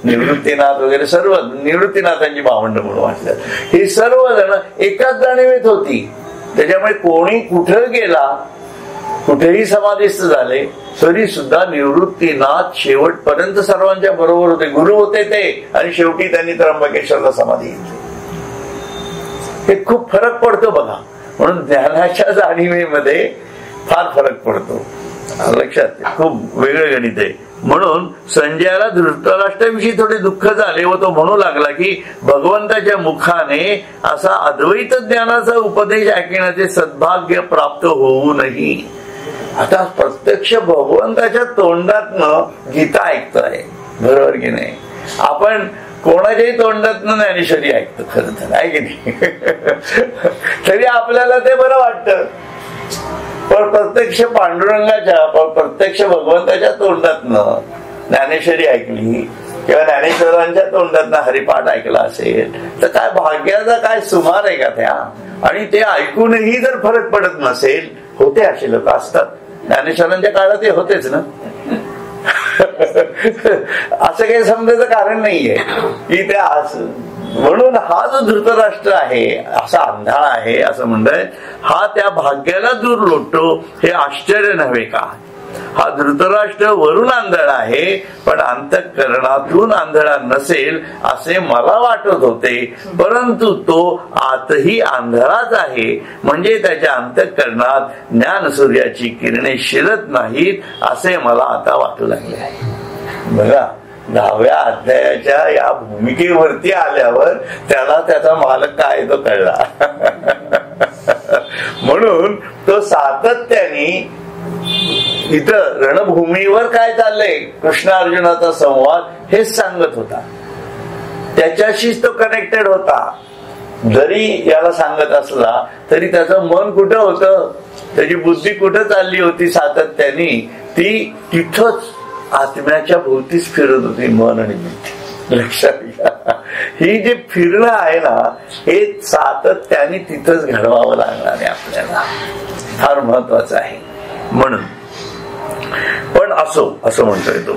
निवृत्तीनाथ वगैरे सर्व निवृत्तीनाथांची भावंड म्हणून वाटलं, ही सर्व जण एकाच जाणीवेत होती. त्याच्यामुळे कोणी कुठं गेला, कुठेही समाधिस्थ झाले तरी सुद्धा निवृत्तीनाथ शेवटपर्यंत सर्वांच्या बरोबर होते. गुरु होते ते आणि शेवटी त्यांनी त्र्यंबकेश्वरला समाधी घेतली. हे खूप फरक पडतो बघा. म्हणून ज्ञानाच्या जाणीवेमध्ये फार फरक पडतो. लक्षात, खूप वेगळं गणित आहे. म्हणून संजयाला धृतराष्ट्राविषयी थोडे दुःख झाले व तो म्हणू लागला की भगवंताच्या मुखाने असा अद्वैत ज्ञानाचा उपदेश ऐकण्याचे सद्भाग्य प्राप्त होऊ नये. आता प्रत्यक्ष भगवंताच्या तोंडातनं गीता ऐकतोय, बरोबर की नाही. आपण कोणाच्याही तोंडातनं ज्ञानेश्वरी ऐकतो खरं तर, आहे की नाही. तरी आपल्याला ते बरं वाटतं. पण प्रत्यक्ष पांडुरंगाच्या, प्रत्यक्ष भगवंताच्या तोंडातनं ज्ञानेश्वरी ऐकली किंवा ज्ञानेश्वरांच्या तोंडातनं हरिपाठ ऐकला असेल तर काय भाग्याचा काय सुमार आहे का त्या. आणि ते ऐकूनही जर फरक पडत नसेल, होते असे लोक असतात. ज्ञानेश्वरांच्या काळात ते होतेच ना. असं काही समजायचं कारण नाहीये की ते असं. म्हणून हा जो धृतराष्ट्र आहे असा आंधळा आहे असं म्हणताय, हा त्या भाग्याला दूर लोटतो हे आश्चर्य नव्हे का. हा धृतराष्ट्र वरून आंधळा आहे पण अंतःकरणातून आंधळा नसेल असे मला वाटत होते. परंतु तो आतही आंधळाच आहे. म्हणजे त्याच्या अंतःकरणात ज्ञान सूर्याची किरणे शिरत नाहीत असे मला आता वाटू लागले आहे. बघा, 10व्या अध्यायाच्या या भूमिकेवरती आल्यावर त्याला त्याचा मालक काय तो कळला. म्हणून तो सातत्याने इथं रणभूमीवर काय चाललंय, कृष्ण अर्जुनाचा संवाद हेच सांगत होता. त्याच्याशीच तो कनेक्टेड होता. जरी याला सांगत असला तरी त्याचं मन कुठं होतं, त्याची बुद्धी कुठं चालली होती सातत्याने, ती तिथंच आत्म्याच्या भोवतीच फिरत होती मन आणि बुद्धी. लक्षात घ्या. ही जे फिरणं आहे ना, हे सातत्याने तिथंच घडवावं लागणार आहे आपल्याला, फार महत्वाचं आहे. म्हणून पण असं म्हणतोय तो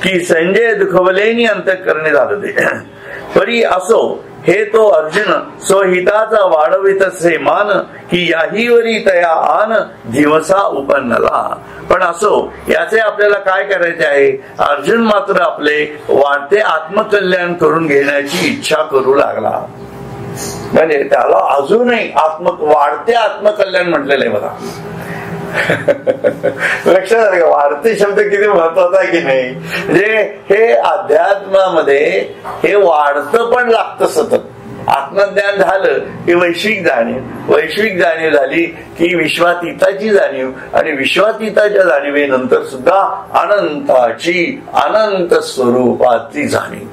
की संजय दुखवलेनी अंतःकरणे झालं ते परी असो हे तो अर्जुन स्वहिताचा वाढवितसे मान की याहीवरी तया आन दिवसा उपन्नला. पण असो, याचे आपल्याला काय करायचे आहे, अर्जुन मात्र आपले वाढते आत्मकल्याण करून घेण्याची इच्छा करू लागला. म्हणजे त्याला अजूनही वाढते आत्मकल्याण म्हटलेलं आहे बघा. लक्षात आलं का, वाढते शब्द किती महत्वाचा आहे की नाही. म्हणजे हे अध्यात्मामध्ये हे वाढतं पण लागतं सतत. आत्मज्ञान झालं की वैश्विक जाणीव झाली की विश्वातीताची जाणीव, आणि विश्वातीताच्या जाणीवेनंतर सुद्धा अनंताची, अनंत स्वरूपाची जाणीव,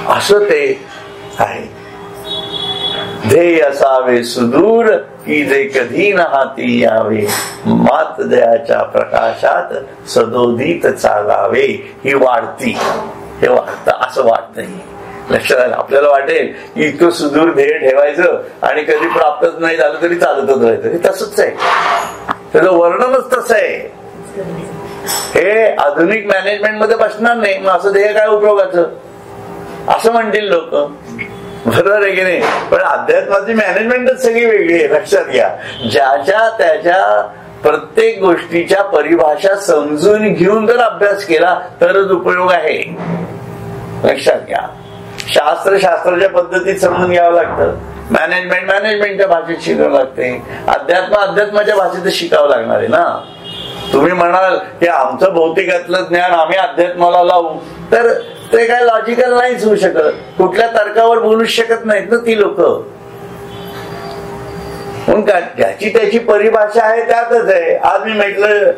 असं ते आहे. ध्येय असावे सुदूर की जे कधी न हाती यावे, मात दयाच्या प्रकाशात सदोदित चालावे. ही वाढती, हे वाटतं, असं वाटतंय. लक्षात आलं. आपल्याला वाटेल की इतकं सुदूर ध्येय ठेवायचं आणि कधी प्राप्तच नाही झालं तरी चालतच राहायचं. हे तसंच आहे, त्याचं वर्णनच तसं आहे. हे आधुनिक मॅनेजमेंट मध्ये बसणार नाही. मग असं ध्येय काय उपयोगाचं, असं म्हणतील लोक. बरोबर आहे की नाही. पण अध्यात्माची मॅनेजमेंटच सगळी वेगळी आहे. लक्षात घ्या, ज्याच्या त्याच्या प्रत्येक गोष्टीच्या परिभाषा समजून घेऊन जर अभ्यास केला तरच उपयोग आहे. लक्षात घ्या, शास्त्राच्या पद्धतीत समजून घ्यावं लागतं. मॅनेजमेंटच्या भाषेत शिकावं लागते. अध्यात्माच्या भाषेत शिकावं लागणार आहे ना. तुम्ही म्हणाल की आमचं भौतिकातलं ज्ञान आम्ही अध्यात्माला लावू, तर ते काय लॉजिकल नाहीच होऊ शकत. कुठल्या तर्कावर बोलूच शकत नाहीत ना ती लोक. ज्याची त्याची परिभाषा आहे त्यातच आहे. आज मी म्हटलं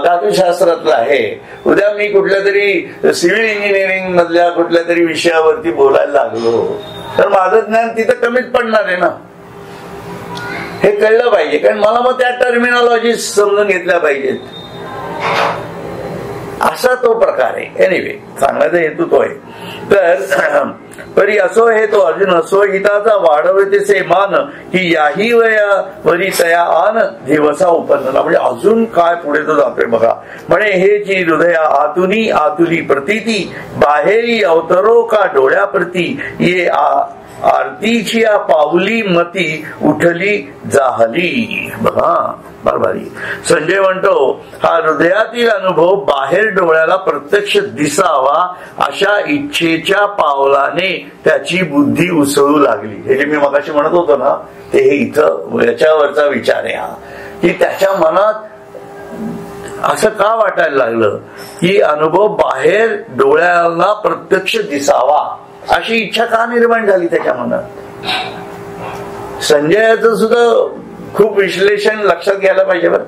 धातुशास्त्रातलं आहे, उद्या मी कुठल्या तरी सिव्हिल इंजिनिअरिंग मधल्या कुठल्या तरी विषयावरती बोलायला लागलो तर माझं ज्ञान तिथं कमीच पडणार आहे ना. हे कळलं पाहिजे, कारण मला मग त्या टर्मिनॉलॉजी समजून घेतल्या पाहिजेत. असा तो प्रकार आहे. एनिवे, सांगण्याचा हेतू तो आहे. तर परी असो हे तो अर्जुन स्वहिताचा वाढवतेचे मान की याही वरी तया आन दिवसा उपन्नला. म्हणजे अजून काय पुढे तो जातोय बघा. म्हणे हे जी हृदया आतुली प्रतीती बाहेरी अवतरो का डोळ्याप्रती ये आरतीची पावली मती उठली जाहली. बघा बरोबरी. संजय म्हणतो हा हृदयातील अनुभव बाहेर डोळ्याला प्रत्यक्ष दिसावा अशा इच्छेच्या पावलाने त्याची बुद्धी उसळू लागली. हे जे मी मगाशी म्हणत होतो ना, ते हे इथं याच्यावरचा विचार आहे हा, की त्याच्या मनात असं का वाटायला लागलं की अनुभव बाहेर डोळ्याला प्रत्यक्ष दिसावा अशी इच्छा का निर्माण झाली त्याच्या मनात. संजयाचं सुद्धा खूप विश्लेषण लक्षात घ्यायला पाहिजे बरं.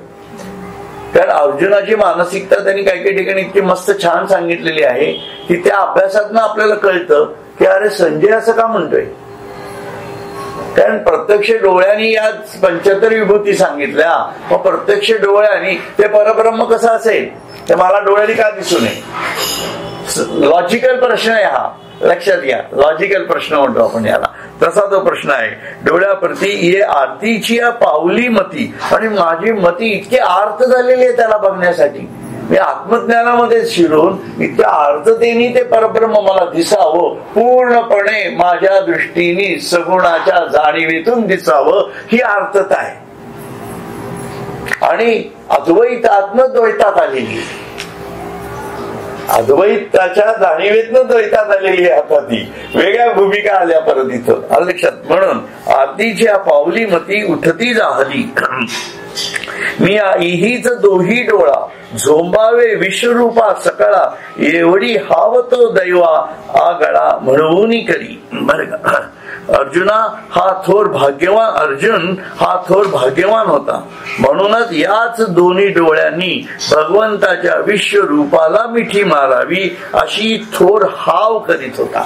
कारण अर्जुनाची मानसिकता त्यांनी काही काही ठिकाणी इतकी मस्त छान सांगितलेली आहे की त्या अभ्यासातनं आपल्याला कळतं की अरे संजय असं का म्हणतोय. कारण प्रत्यक्ष डोळ्यांनी या 75 विभूती सांगितल्या, मग प्रत्यक्ष डोळ्यांनी ते परब्रह्म कसं असेल ते मला डोळ्यांनी का दिसू नये. लॉजिकल प्रश्न आहे हा. लक्षात घ्या, लॉजिकल प्रश्न म्हणतो आपण याला, तसा तो प्रश्न आहे. डोळ्याप्रती ये आरतीची पावली मती, आणि माझी मती इतकी आर्त झालेली आहे त्याला बघण्यासाठी. मी आत्मज्ञानामध्ये शिरून इतक्या आर्ततेने ते परब्रह्म मला दिसावं, पूर्णपणे माझ्या दृष्टीने सगुणाच्या जाणीवेतून दिसावं, ही आर्तता आहे. आणि अद्वैतात्म द्वैतात आलेली, अद्वैताच्या जाणीवेतनं द्वैतात आलेली आहे. आता ती वेगळ्या भूमिका आल्या परत इथं लक्षात. म्हणून आरतीच्या पावली मती उठती जाहली, मी हीच दोही डोळा झोंबावे विश्वरूपा सकळा, एवढी हावतो दैवा आगळा म्हणून करी. बरं का, अर्जुन हा थोर भाग्यवान होता. म्हणूनच याच दोन्ही डोळ्यांनी भगवंताच्या विश्वरूपाला मिठी मारावी अशी थोर हाव करीत होता.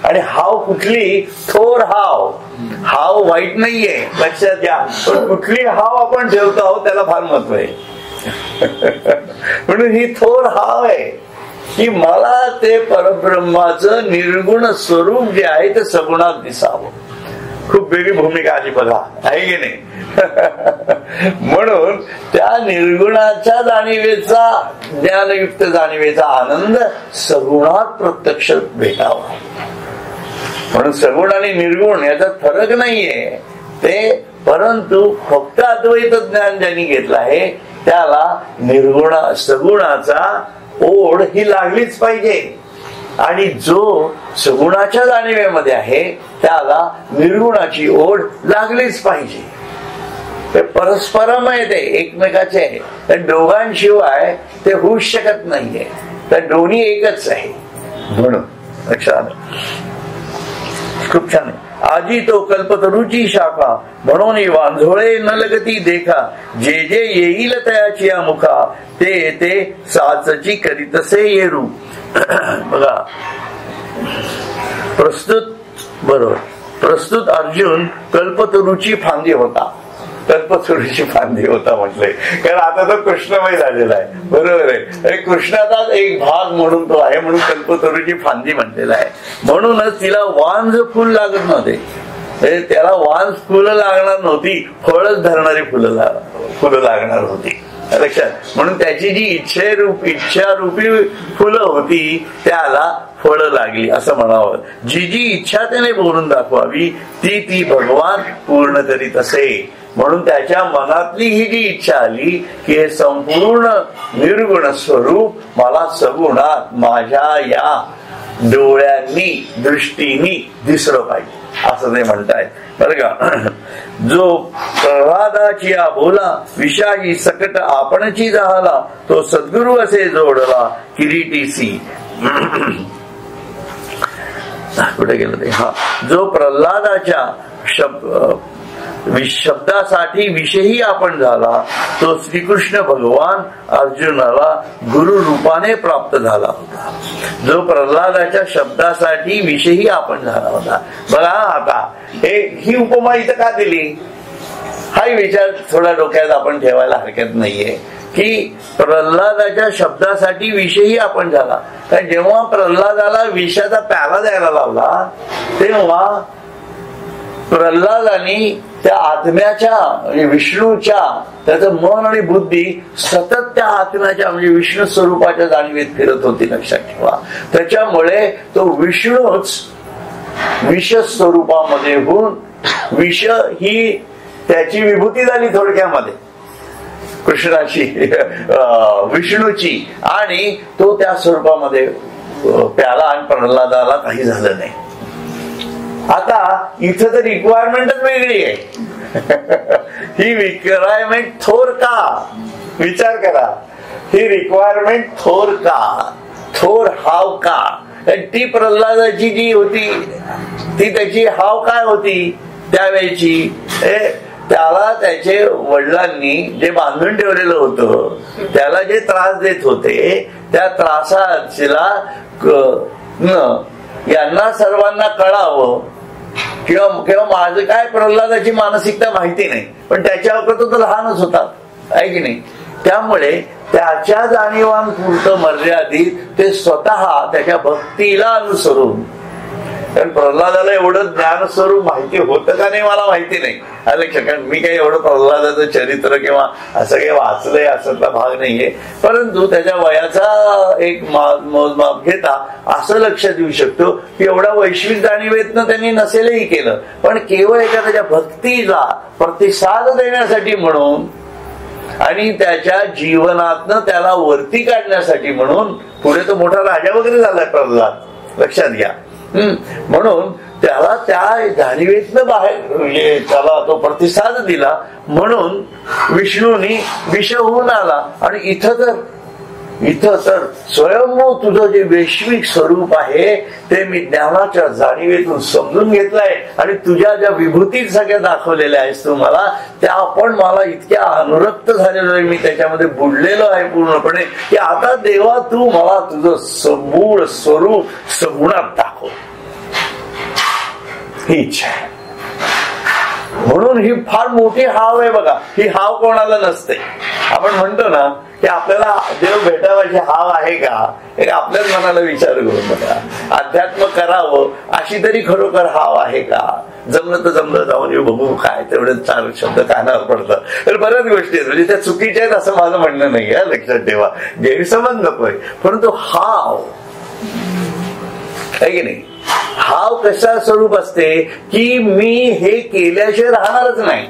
आणि हाव कुठली, थोर हाव वाईट नाहीये, लक्षात घ्या. पण कुठली हाव आपण ठेवतो आहोत त्याला फार महत्व आहे. म्हणून ही थोर हाव आहे की मला ते परब्रह्माचं निर्गुण स्वरूप जे आहे ते सगुणात दिसावं. खूप वेगळी भूमिका आली बघा, आहे की नाही? म्हणून त्या निर्गुणाच्या जाणीवेचा, ज्ञानयुक्त जाणीवेचा आनंद सगुणात प्रत्यक्ष भेटावा. म्हणून सगुण आणि निर्गुण याचा फरक नाहीये ते, परंतु फक्त अद्वैत ज्ञान ज्यांनी घेतलं आहे त्याला सगुणाचा ओढ ही लागलीच पाहिजे, आणि जो सगुणाच्या जाणीवेमध्ये आहे त्याला निर्गुणाची ओढ लागलीच पाहिजे. ते परस्परमय, ते एकमेकाचे आहे. त्या दोघांशिवाय ते होऊच शकत नाहीये. त्या दोन्ही एकच आहे. म्हणून लक्षात खूप छान आहे. आजी तो कल्पतरूची शाखा म्हणून वांझोळे न लगती देखा, जे जे येईल तयाची मुखा, ते ते साचची करीतसे येरू. बघा प्रस्तुत अर्जुन कल्पतरूची फांदी होता. कल्पतरूची फांदी होता म्हटलंय कारण आता तो कृष्णमय झालेला आहे. बरोबर आहे. कृष्णाचाच एक भाग म्हणून तो आहे, म्हणून कल्पतरूची फांदी म्हटलेला आहे. म्हणूनच तिला वांझ फुल लागत नव्हते. त्याला वांझ फुलं लागणार नव्हती, फळच धरणारी फुलं लागणार होती. लक्षात. म्हणून त्याची जी इच्छारूपी फुलं होती त्याला फळं लागली असं म्हणावं. जी जी इच्छा त्याने बोलून दाखवावी ती भगवान पूर्ण करीत असे. म्हणून त्याच्या मनातली ही जी इच्छा आली की हे संपूर्ण निर्गुण स्वरूप मला सगुणात माझ्या या डोळ्यांनी दृष्टीनी दिसलं पाहिजे असं ते म्हणतायत. बरं का. जो प्रल्हादाची बोला विषाही सकट आपणची झाला, तो सद्गुरु असे जोडला किरीटीसी. कुठे गेलं ते? हा. जो प्रल्हादाच्या शब्दासाठी विषयी आपण झाला, तो श्रीकृष्ण भगवान अर्जुनाला गुरु रूपाने प्राप्त झाला होता. जो प्रल्हादाच्या शब्दासाठी विषयी आपण झाला होता. बघा आता ही उपमा इथं का दिली हाही विचार थोडा डोक्यात आपण ठेवायला हरकत नाहीये की प्रल्हादाच्या शब्दासाठी विषयी आपण झाला. कारण जेव्हा प्रल्हादाला विषाचा प्याला द्यायला लावला तेव्हा प्रल्हादानी त्या आत्म्याच्या म्हणजे विष्णूच्या त्याचं मन आणि बुद्धी सतत त्या आत्म्याच्या म्हणजे विष्णू स्वरूपाच्या जाणीवेत फिरत होती. लक्षात ठेवा. त्याच्यामुळे तो विष्णूच विष स्वरूपामध्ये होऊन विष ही त्याची विभूती झाली थोडक्यामध्ये कृष्णाची विष्णूची, आणि तो त्या स्वरूपामध्ये प्याला आणि प्रल्हादाला काही झालं नाही. आता इथं तर रिक्वायरमेंटच वेगळी आहे. ही रिक्वायरमेंट थोर का विचार करा. ही रिक्वायरमेंट थोर का, थोर हाव का. ती प्रल्हादाची जी होती ती त्याची हाव काय होती त्यावेळेची. त्याला त्याचे वडिलांनी जे बांधून ठेवलेलं होतं त्याला जे त्रास देत होते त्या त्रासाला यांना सर्वांना कळावं किंवा माझं काय प्रल्हादाची मानसिकता माहिती नाही, पण त्याच्या अगोदर तो लहानच होता आहे की नाही. त्यामुळे त्याच्या जाणीवांपुरतं मर्यादित ते स्वतः त्याच्या भक्तीला अनुसरून, कारण प्रल्हादाला एवढं ज्ञानस्वरूप माहिती होतं का नाही मला माहिती नाही. कारण मी काही एवढं प्रल्हादाचं चरित्र किंवा असं काही वाचलंय असातला भाग नाहीये, परंतु त्याच्या वयाचा एक मोजमाप घेता असं लक्षात येऊ शकतो की एवढा वैश्विक जाणीवेतनं त्यांनी नसेलही केलं, पण केवळ एका त्याच्या भक्तीला प्रतिसाद देण्यासाठी म्हणून आणि त्याच्या जीवनातनं त्याला वरती काढण्यासाठी म्हणून पुढे तो मोठा राजा वगैरे झालाय प्रल्हाद. लक्षात घ्या. म्हणून त्याला त्या जाणीवेतनं बाहेर त्याला तो प्रतिसाद दिला म्हणून विष्णूनी विष होऊन आला. आणि इथं तर स्वयंभू तुझं जे वैश्विक स्वरूप आहे ते मी ज्ञानाच्या जाणीवेतून समजून घेतलंय आणि तुझ्या ज्या विभूती सगळ्या दाखवलेल्या आहेस तू मला त्या आपण मला इतक्या अनुरक्त झालेलो आहे, मी त्याच्यामध्ये बुडलेलो आहे पूर्णपणे की आता देवा तू मला तुझं समूळ स्वरूप सगुणात दाखव. ही इच्छा आहे. म्हणून ही फार मोठी हाव आहे बघा. ही हाव कोणाला नसते. आपण म्हणतो ना की आपल्याला देव भेटावाची हाव आहे का, हे आपल्याच मनाला विचार करून बघा. अध्यात्म करावं अशी तरी खरोखर हाव आहे का? जमलं तर जमलं, जाऊन बघू काय, तेवढे 4 शब्द कानावर पडतात. तर बऱ्याच गोष्टी आहेत म्हणजे त्या चुकीच्या आहेत असं माझं म्हणणं नाही आहे, लक्षात ठेवा. गैरसमज नकोय. परंतु हाव आहे की नाही, हाव कशा स्वरूप असते की मी हे केल्याशिवाय राहणारच नाही.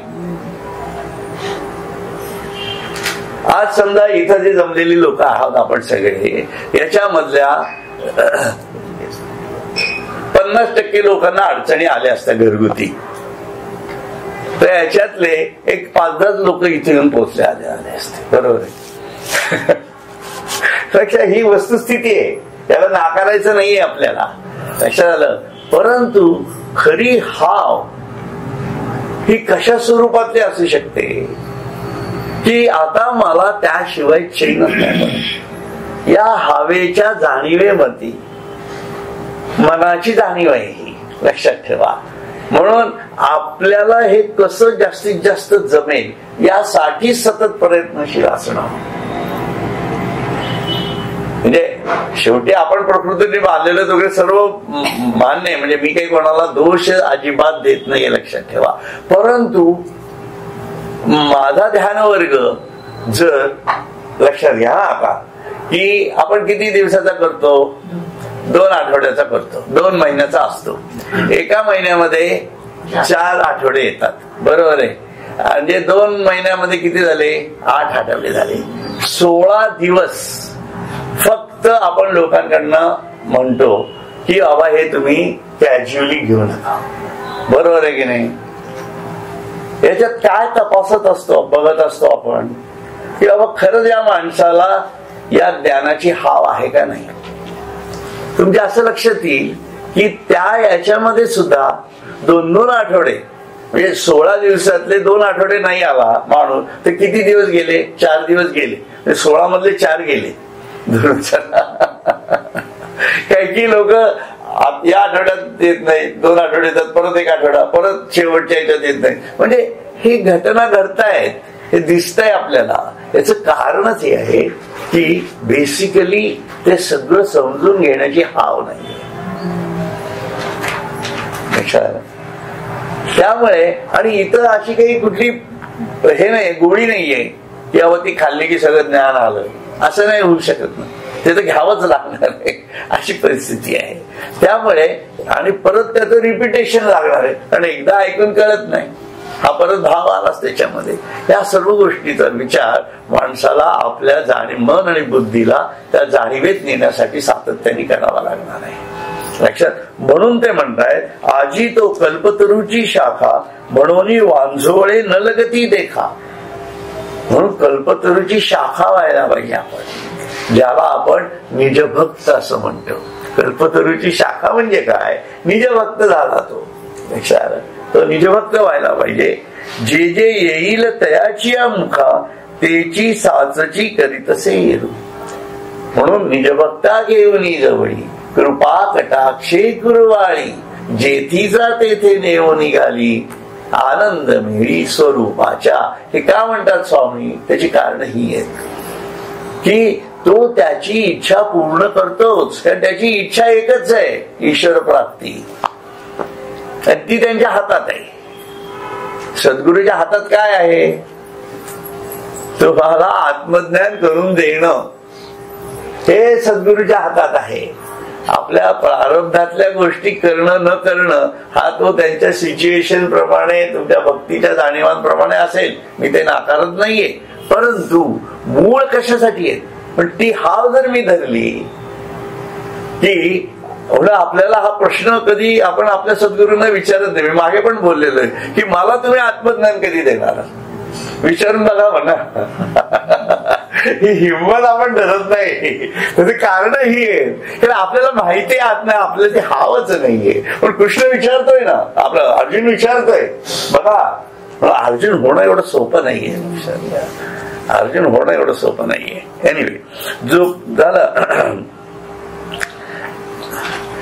आज समजा इथं जे जमलेली लोक आहोत आपण सगळे, याच्यामधल्या 50% लोकांना अडचणी आल्या असत्या घरगुती, तर याच्यातले एक 5-10 लोक इथे येऊन पोहोचले आले असते. बरोबर आहे. ही वस्तुस्थिती आहे, त्याला नाकारायचं नाहीये आपल्याला, लक्षात आलं. परंतु खरी हाव ही कशा स्वरूपातली असू शकते की आता मला त्याशिवाय चैनच नाही. या हवेच्या जाणीवेमध्ये मनाची जाणीव आहे ही, लक्षात ठेवा. म्हणून आपल्याला हे कसं जास्तीत जास्त जमेल यासाठी सतत प्रयत्नशील असणं. म्हणजे शेवटी आपण प्रकृतीने बांधलेलं वगैरे सर्व मान्य आहे, म्हणजे मी काही कोणाला दोष अजिबात देत नाही, लक्षात ठेवा. परंतु माझा ध्यान वर्ग जर लक्षात घ्या आता की आपण किती दिवसाचा करतो, 2 आठवड्याचा करतो, 2 महिन्याचा असतो. एका महिन्यामध्ये 4 आठवडे येतात, बरोबर आहे. म्हणजे 2 महिन्यामध्ये किती झाले, 8 आठवडे झाले. 16 दिवस फक्त आपण लोकांकडनं म्हणतो की बाबा हे तुम्ही कॅज्युअली घेऊ नका, बरोबर आहे की नाही. याच्यात काय तपासत असतो, बघत असतो आपण की बाबा खरंच या माणसाला या ज्ञानाची हाव आहे का नाही. तुमच्या असं लक्षात येईल की त्या याच्यामध्ये सुद्धा 2-2 आठवडे, म्हणजे 16 दिवसातले 2 आठवडे नाही आला माणूस तर किती दिवस गेले, 4 दिवस गेले. 16 मधले 4 गेले. काही लोक या आठवड्यात येत नाही, 2 आठवडे येतात, परत 1 आठवडा, परत शेवटच्या याच्यात येत नाही. म्हणजे ही घटना घडतायत, हे दिसतंय आपल्याला. याचं कारणच हे आहे की बेसिकली ते सगळं समजून घेण्याची हाव नाही. त्यामुळे आणि इथं अशी काही कुठली हे नाही, गोळी नाहीये की बाबा ती खाल्ली की सगळं ज्ञान आलं, असं नाही होऊ शकत ना. ते तर घ्यावंच लागणार आहे, अशी परिस्थिती आहे. त्यामुळे आणि परत त्याचं रिपिटेशन लागणार आहे, कारण एकदा ऐकून कळत नाही, हा परत भाव आलाच त्याच्यामध्ये. या सर्व गोष्टीचा विचार माणसाला आपल्या मन आणि बुद्धीला त्या जाणीवेत नेण्यासाठी सातत्याने करावा लागणार आहे, लक्षात. म्हणून ते म्हणतायत आजी तो कल्पतरूची शाखा म्हणून वांझोळे न लगती देखा. म्हणून कल्पतरूची शाखा व्हायला पाहिजे आपण, ज्याला आपण निजभक्त असं म्हणतो. कल्पतरूची शाखा म्हणजे काय, निजभक्त झाला तो, लक्षात. तो निजभक्त व्हायला पाहिजे. जे जे येईल तयाची मुखा तेची साचची करीतसे येरू. म्हणून निजभक्ता घेऊन जवळी कृपा कटाक्षे कुरवाळी जेथीचा तेथे नेव निघाली आनंद मिळी स्वरूपाच्या. हे का म्हणतात स्वामी, त्याची कारण ही आहेत की तो त्याची इच्छा पूर्ण करतोच, कारण त्याची इच्छा एकच आहे, ईश्वर प्राप्ती. ती त्यांच्या हातात आहे. सद्गुरूच्या हातात काय आहे, तुम्हाला आत्मज्ञान करून देणं, हे सद्गुरूच्या हातात आहे. आपल्या प्रारब्धातल्या गोष्टी करणं न करणं हा तो त्यांच्या सिच्युएशन प्रमाणे, तुमच्या भक्तीच्या जाणीवांप्रमाणे असेल, मी ते नाकारत नाहीये. परंतु मूळ कशासाठी आहे, पण ती हाव जर मी धरली की आपल्याला हा प्रश्न कधी आपण आपल्या सद्गुरूंना विचारत नाही. मी मागे पण बोललेलो आहे की मला तुम्ही आत्मज्ञान कधी देणार, विचारून बघा म्हणा. ही हिंमत आपण धरत नाही. त्याचं कारण ही आहे की आपल्याला माहिती आहे आत नाही, आपल्याला ते हावच नाहीये. पण कृष्ण विचारतोय ना, आपला अर्जुन विचारतोय बघा. अर्जुन होणं एवढं सोपं नाहीये, अर्जुन होणं एवढं सोपं नाहीये. एनिवे जो झालं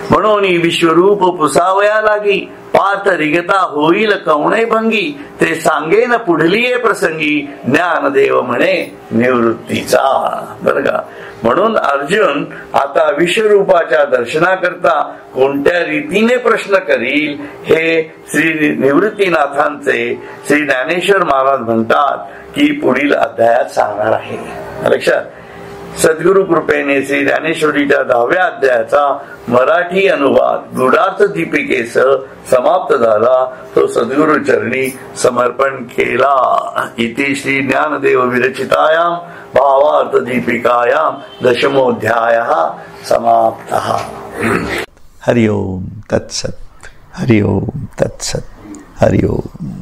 म्हणून विश्वरूप पुसावया लागी पार्थ रिगता होईल कवणे भंगी ते सांगेन पुढलीये प्रसंगी ज्ञानदेव म्हणे निवृत्तीचा. बरं का. म्हणून अर्जुन आता विश्वरूपाच्या दर्शनाकरता कोणत्या रीतीने प्रश्न करील हे श्री निवृत्तीनाथांचे श्री ज्ञानेश्वर महाराज म्हणतात की पुढील अध्यायात सांगणार आहे. लक्षात. सद्गुरु कृपेने श्री ज्ञानेश्वरीच्या 10व्या अध्यायाचा मराठी अनुवाद गुढार्थ दीपिकेसह समाप्त झाला. तो सद्गुरु चरणी समर्पण केला. इति श्री ज्ञानदेव विरचितायाम भावार्थ दीपिकायाम 10मोऽध्यायः समाप्तः. हरि ओम तत्सत्. हरि ओम तत्सत्. हरि ओम.